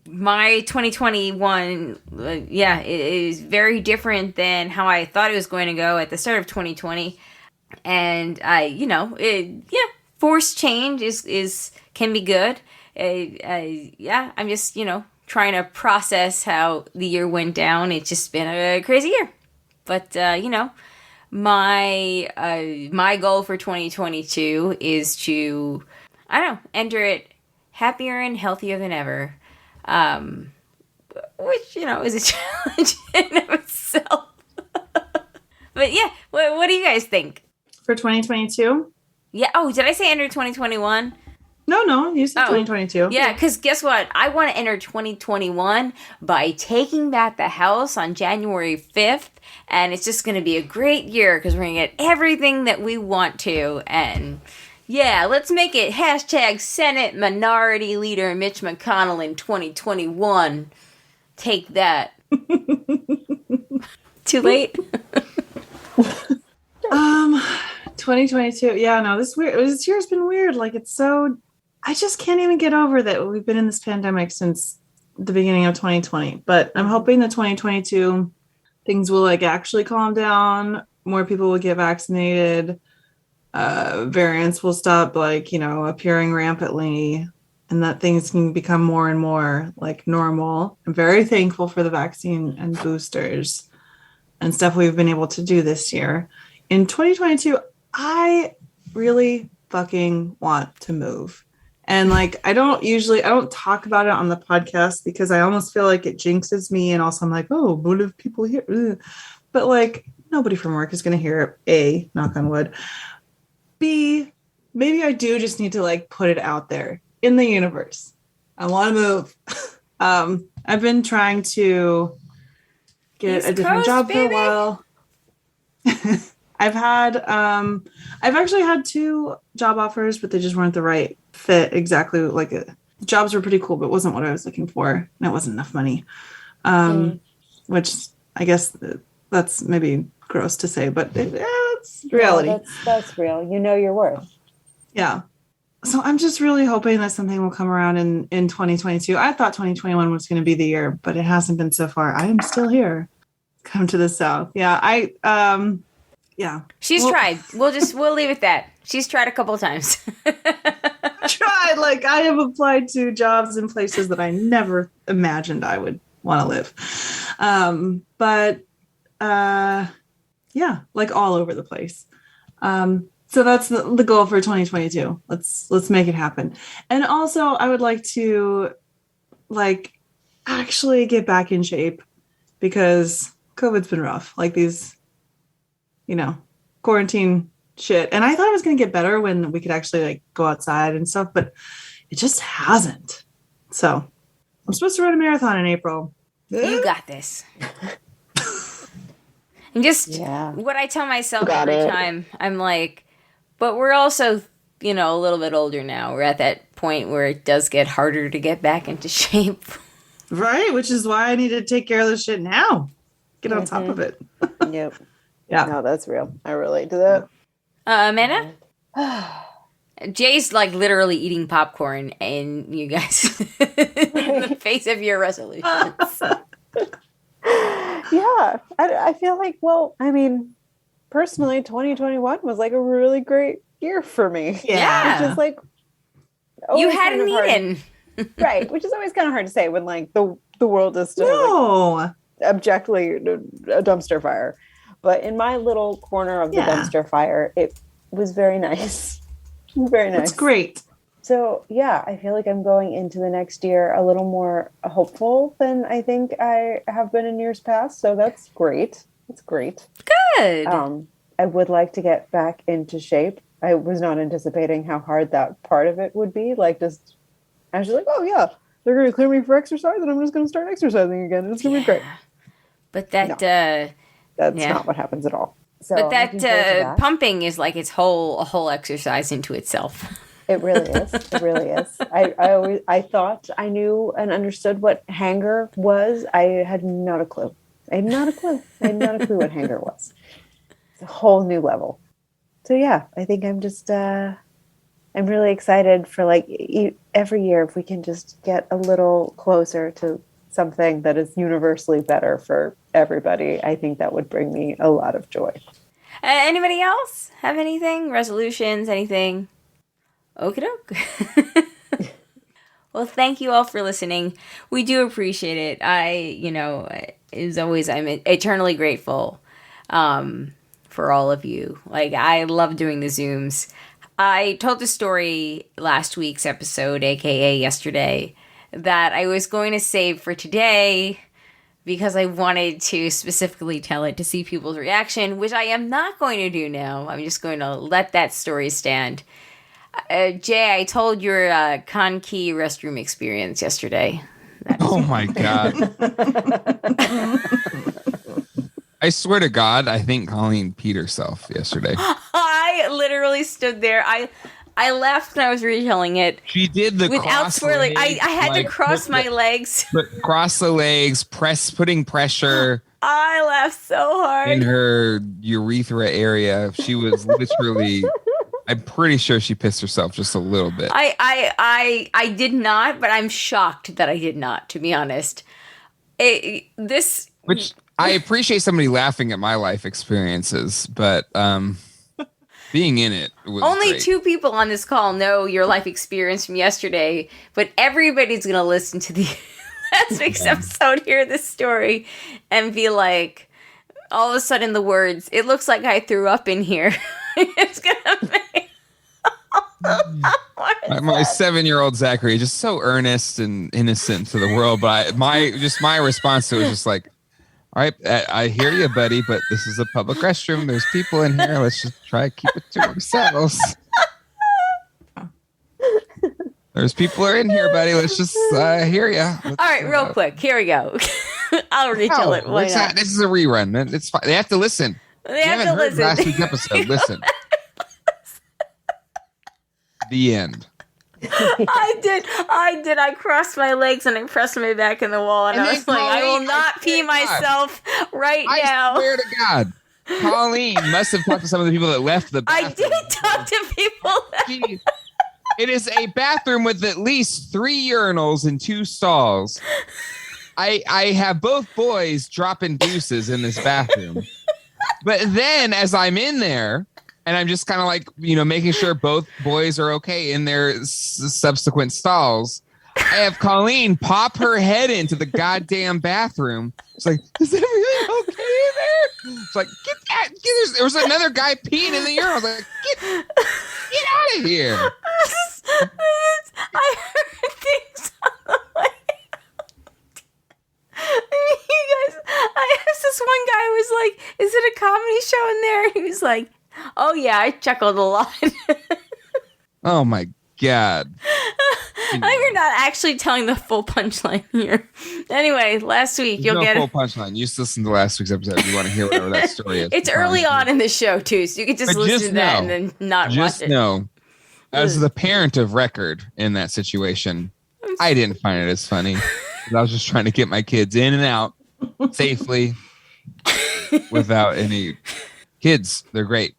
My 2021, it is very different than how I thought it was going to go at the start of 2020. And forced change can be good. I'm just, trying to process how the year went down. It's just been a crazy year. But, my goal for 2022 is to, enter it happier and healthier than ever. Which, is a challenge in of itself. But yeah, what do you guys think? For 2022, Yeah. Oh, did I say enter 2021? No, you said 2022. Yeah, because guess what? I want to enter 2021 by taking back the house on January 5th. And it's just going to be a great year because we're going to get everything that we want to. And yeah, let's make it hashtag Senate Minority Leader Mitch McConnell in 2021. Take that. Too late? 2022. Yeah, no, this year's been weird. Like, it's so, I just can't even get over that we've been in this pandemic since the beginning of 2020. But I'm hoping that 2022 things will like actually calm down. More people will get vaccinated. Variants will stop appearing rampantly, and that things can become more and more like normal. I'm very thankful for the vaccine and boosters and stuff we've been able to do this year. In 2022, I really fucking want to move. And like, I don't talk about it on the podcast because I almost feel like it jinxes me. And also I'm like, oh, what if people hear? Ugh. But like, nobody from work is going to hear it. A, knock on wood. B, maybe I do just need to like put it out there in the universe. I want to move. I've been trying to get East a different Coast, job baby. for a while. I've actually had 2 job offers, but they just weren't the right fit exactly. Like the jobs were pretty cool, but it wasn't what I was looking for. And it wasn't enough money. Which I guess that's maybe gross to say, but it's reality. No, that's real. You know your worth. Yeah. So I'm just really hoping that something will come around in 2022. I thought 2021 was going to be the year, but it hasn't been so far. I am still here. Come to the South. Yeah. Yeah. She's tried. We'll leave it that. She's tried a couple of times. Tried. Like, I have applied to jobs in places that I never imagined I would want to live. Yeah, like all over the place. So that's the goal for 2022. Let's make it happen. And also I would like to like actually get back in shape because COVID's been rough. Like these, quarantine shit. And I thought it was going to get better when we could actually like go outside and stuff, but it just hasn't. So I'm supposed to run a marathon in April. You got this. And what I tell myself every time, I'm like, but we're also, a little bit older now. We're at that point where it does get harder to get back into shape. Right, which is why I need to take care of this shit now. Get on top of it. Yep. Yeah. No, that's real. I relate to that. Amanda? Jay's like literally eating popcorn, and you guys, in the face of your resolutions. Yeah, I feel like, personally, 2021 was like a really great year for me. Yeah. Which is like, you hadn't eaten. Right, which is always kind of hard to say when like the world is still like, objectively a dumpster fire. But in my little corner of the dumpster fire, it was very nice. Very nice. That's great. So, yeah, I feel like I'm going into the next year a little more hopeful than I think I have been in years past. So that's great. It's great. Good. I would like to get back into shape. I was not anticipating how hard that part of it would be. Like, just, I was just like, oh, yeah, they're going to clear me for exercise, and I'm just going to start exercising again. It's going to be great. But that, that's not what happens at all. So but that pumping is like a whole exercise into itself. It really is. It really is. I thought I knew and understood what hanger was. I had not a clue. I had not a clue what hanger was. It's a whole new level. So yeah, I think I'm just I'm really excited for like every year if we can just get a little closer to something that is universally better for everybody. I think that would bring me a lot of joy. Anybody else have anything? Resolutions? Anything? Okie doke. Well, thank you all for listening. We do appreciate it. As always, I'm eternally grateful for all of you. Like, I love doing the Zooms. I told the story last week's episode, aka yesterday, that I was going to save for today, because I wanted to specifically tell it to see people's reaction, which I am not going to do now. I'm just going to let that story stand. Jay, I told your Con Key restroom experience yesterday. Oh my God. I swear to God, I think Colleen peed herself yesterday. I literally stood there. I laughed when I was retelling it. She did the without swirling. I had to cross my legs. Cross the legs, putting pressure. I laughed so hard. In her urethra area. She was literally, I'm pretty sure she pissed herself just a little bit. I did not, but I'm shocked that I did not, to be honest. Which I appreciate somebody laughing at my life experiences, but being in it was only great. 2 people on this call know your life experience from yesterday, but everybody's going to listen to the last week's episode, hear this story, and be like, all of a sudden the words, "It looks like I threw up in here." It's going to make... My 7-year-old Zachary is just so earnest and innocent to the world, but my response to it was just like, all right, I hear you, buddy, but this is a public restroom. There's people in here. Let's just try to keep it to ourselves. There's people in here, buddy. Let's just hear you. All right, real quick. Here we go. I'll retell it. Why not? This is a rerun. It's fine. They have to listen. They have to listen. Last week's episode. Listen. The end. I did. I crossed my legs and I pressed my back in the wall, and I was like, I will not pee myself right now. I swear to God. Colleen must have talked to some of the people that left the bathroom. I did talk to people. It is a bathroom with at least 3 urinals and 2 stalls. I have both boys dropping deuces in this bathroom. But then as I'm in there, and I'm just kind of like, making sure both boys are okay in their subsequent stalls, I have Colleen pop her head into the goddamn bathroom. It's like, is everything okay in there? It's like, get that. There was another guy peeing in the urinal. I was like, get out of here. I heard things on the way out. You guys, I asked this one guy who was like, is it a comedy show in there? He was like, oh yeah, I chuckled a lot. Oh my God. You're not actually telling the full punchline here. Anyway, last week you'll get full punchline. You just listen to last week's episode if you want to hear whatever that story is. It's early on in the show too, so you can just listen to that and then not watch it. Just know, as the parent of record in that situation, I didn't find it as funny. I was just trying to get my kids in and out safely without any kids. They're great.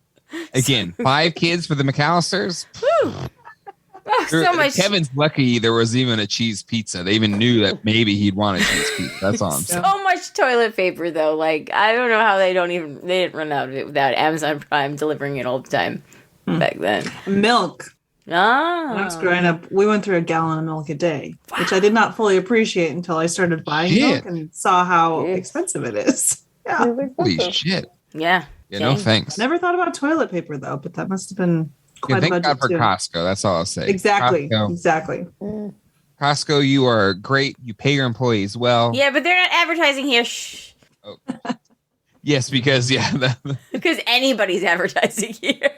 Again, 5 kids for the McAllisters. Oh, so much. Kevin's lucky there was even a cheese pizza. They even knew that maybe he'd want a cheese pizza. That's all I'm saying. So much toilet paper, though. Like, I don't know how they didn't run out of it without Amazon Prime delivering it all the time back then. Milk. Ah. When I was growing up, we went through a gallon of milk a day, which I did not fully appreciate until I started buying milk and saw how expensive it is. Yeah. Holy shit. Yeah. No thanks. Never thought about toilet paper, though, but that must have been quite a budget, thank God for too. Costco. That's all I'll say. Exactly. Costco. Exactly. Costco, you are great. You pay your employees well. Yeah, but they're not advertising here. Shh. Oh. Yes, because, because anybody's advertising here.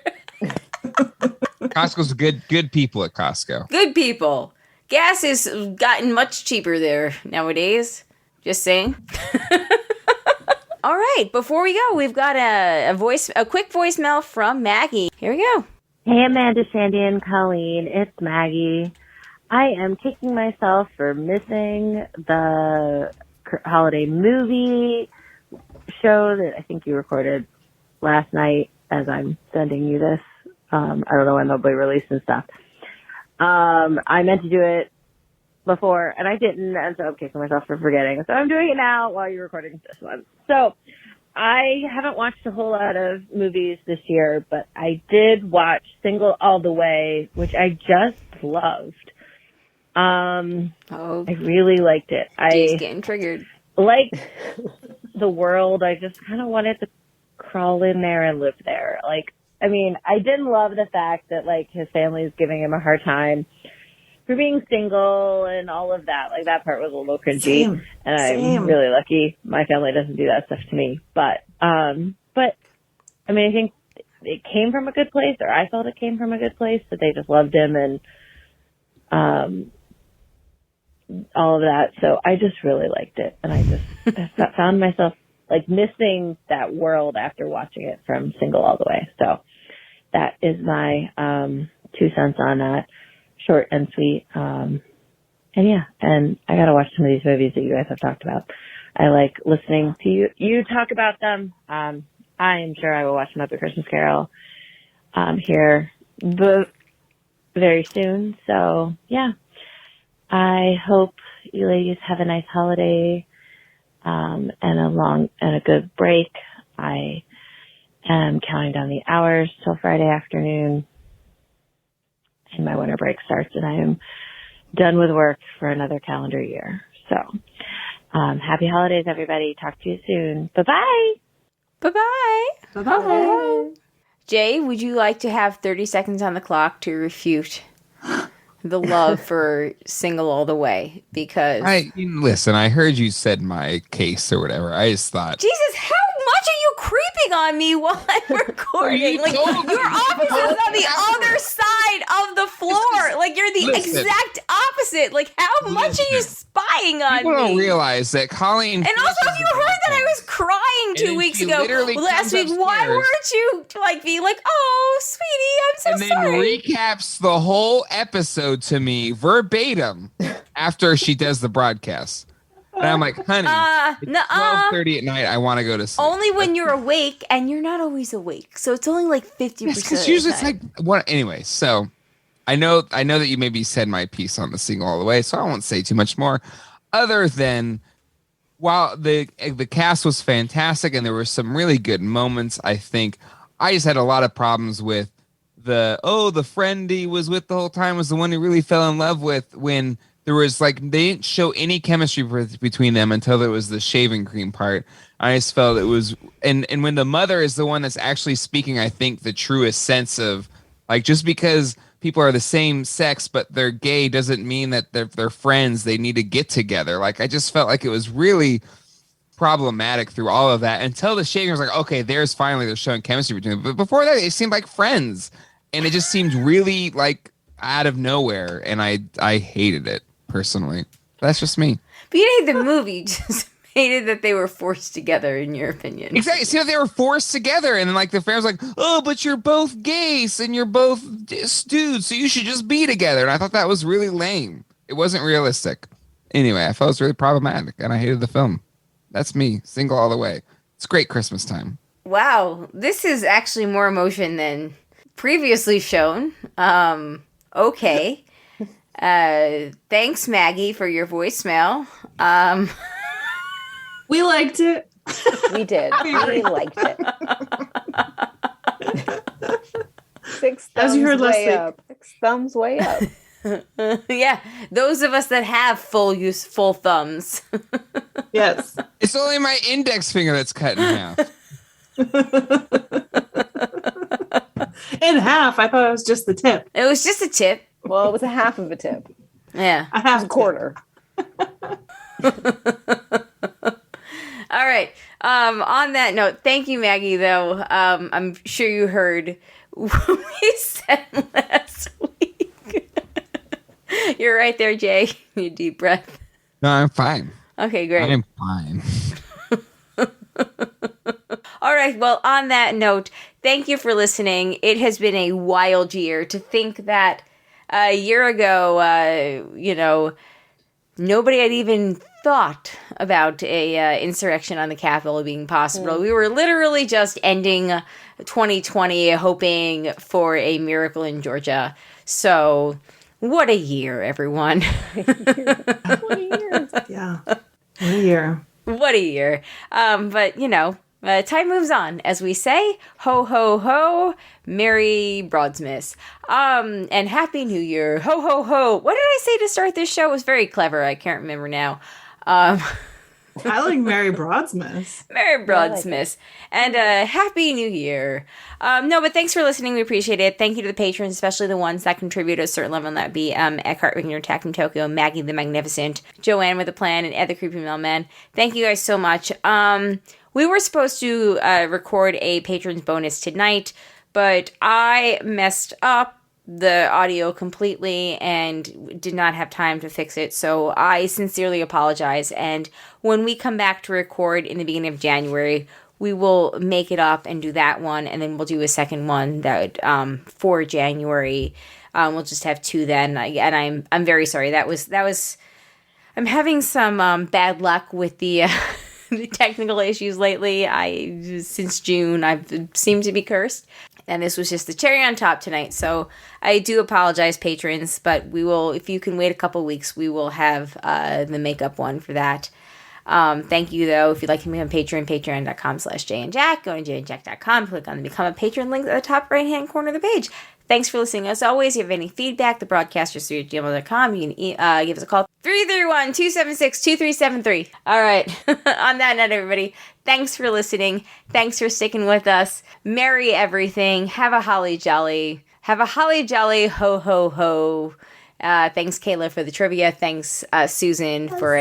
Costco's good people at Costco. Good people. Gas has gotten much cheaper there nowadays. Just saying. All right, before we go, we've got a quick voicemail from Maggie. Here we go. Hey, Amanda, Sandy, and Colleen. It's Maggie. I am kicking myself for missing the holiday movie show that I think you recorded last night as I'm sending you this. I don't know when they'll be released and stuff. I meant to do it before, and I didn't, and so I'm kicking myself for forgetting. So I'm doing it now while you're recording this one. So I haven't watched a whole lot of movies this year, but I did watch Single All the Way, which I just loved. I really liked it. He's getting triggered. Like the world. I just kind of wanted to crawl in there and live there. Like, I mean, I didn't love the fact that, like, his family is giving him a hard time for being single and all of that. Like, that part was a little cringy. Same. And Same. I'm really lucky my family doesn't do that stuff to me. But I mean, I think it came from a good place, or I felt it came from a good place, that they just loved him and all of that. So I just really liked it. And I found myself like missing that world after watching it from Single All the Way. So that is my 2 cents on that. Short and sweet. And I got to watch some of these movies that you guys have talked about. I like listening to you talk about them. I am sure I will watch Muppet Christmas Carol here very soon. So, yeah. I hope you ladies have a nice holiday and a good break. I am counting down the hours till Friday afternoon, and my winter break starts, and I am done with work for another calendar year. So, happy holidays, everybody. Talk to you soon. Bye-bye. Bye-bye. Bye-bye. Jay, would you like to have 30 seconds on the clock to refute the love for Single All the Way? Because listen, I heard you said my case or whatever. I just thought, Jesus, how much are you creeping on me while I'm recording? Like, your office is on the other side of the floor. Like, you're the exact opposite. Like, how much are you spying on me? People don't realize that Colleen. And also, you heard that I was crying 2 weeks ago. Last week, why weren't you like being like, "Oh, sweetie, I'm so sorry," and then recaps the whole episode to me verbatim after she does the broadcast. And I'm like, honey, it's 12:30 at night. I want to go to sleep. Only when you're awake, and you're not always awake. So it's only like 50%. Because usually it's like what? Anyway, so I know that you maybe said my piece on the Single All the Way, so I won't say too much more. Other than while the cast was fantastic and there were some really good moments, I think I just had a lot of problems with the friend he was with the whole time was the one he really fell in love with, when there was like they didn't show any chemistry between them until there was the shaving cream part. I just felt it was and when the mother is the one that's actually speaking, I think the truest sense of like, just because people are the same sex but they're gay doesn't mean that they're friends. They need to get together. Like, I just felt like it was really problematic through all of that until the shaving was like, okay, they're showing chemistry between them. But before that, it seemed like friends, and it just seemed really like out of nowhere, and I hated it personally. That's just me. But you didn't hate the movie, you just hated that they were forced together, in your opinion. Exactly. See, they were forced together, and then like the fans like, oh, but you're both gays and you're both dudes, so you should just be together. And I thought that was really lame. It wasn't realistic. Anyway, I felt it was really problematic, and I hated the film. That's me, Single All the Way. It's great Christmas time. Wow, this is actually more emotion than previously shown. Okay. Thanks, Maggie, for your voicemail. We liked it. We did. We liked it. 6 thumbs As you heard last way week. up. 6 thumbs way up. Yeah, those of us that have full thumbs. Yes. It's only my index finger that's cut in half. In half. I thought it was just the tip. It was just a tip. Well, it was a half of a tip. Yeah. A half A quarter. All right. On that note, thank you, Maggie, though. I'm sure you heard what we said last week. You're right there, Jay. You deep breath. No, I'm fine. Okay, great. I'm fine. All right. Well, on that note, thank you for listening. It has been a wild year. To think that a year ago, nobody had even thought about a insurrection on the Capitol being possible. We were literally just ending 2020, hoping for a miracle in Georgia. So, what a year, everyone. 20 years. Yeah. What a year. What a year. But, time moves on, as we say. Ho, ho, ho. Merry Broadsmiths. And Happy New Year. Ho, ho, ho. What did I say to start this show? It was very clever. I can't remember now. I like Mary Broadsmith. Merry Broadsmith. And Happy New Year. No, but thanks for listening. We appreciate it. Thank you to the patrons, especially the ones that contribute at a certain level. And that would be Eckhart, Wigner, Attack from Tokyo, Maggie the Magnificent, Joanne with a Plan, and Ed the Creepy Mailman. Thank you guys so much. We were supposed to record a patrons bonus tonight, but I messed up the audio completely and did not have time to fix it, so I sincerely apologize. And when we come back to record in the beginning of January, we will make it up and do that one, and then we'll do a second one that for January. We'll just have two then, and I'm very sorry. That was I'm having some bad luck with the the technical issues lately. Since June I've seemed to be cursed. And this was just the cherry on top tonight. So I do apologize, patrons, but we will, if you can wait a couple weeks, we will have the makeup one for that. Thank you, though. If you'd like to become a patron, patreon.com/jayandjack. Go to jayandjack.com, click on the Become a Patron link at the top right-hand corner of the page. Thanks for listening. As always, if you have any feedback, thebroadcasters3@gmail.com. You can give us a call, 331-276-2373. All right. On that note, everybody, thanks for listening. Thanks for sticking with us. Merry everything. Have a holly jolly. Have a holly jolly ho ho ho. Thanks, Kayla, for the trivia. Thanks, Susan, for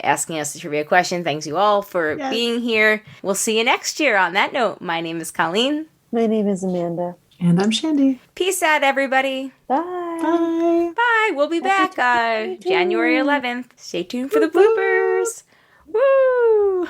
asking us the trivia question. Thanks, you all, for being here. We'll see you next year. On that note, my name is Colleen. My name is Amanda. And I'm Shandy. Peace out, everybody. Bye. Bye. Bye. We'll be back January 11th. Stay tuned for the bloopers. Woo!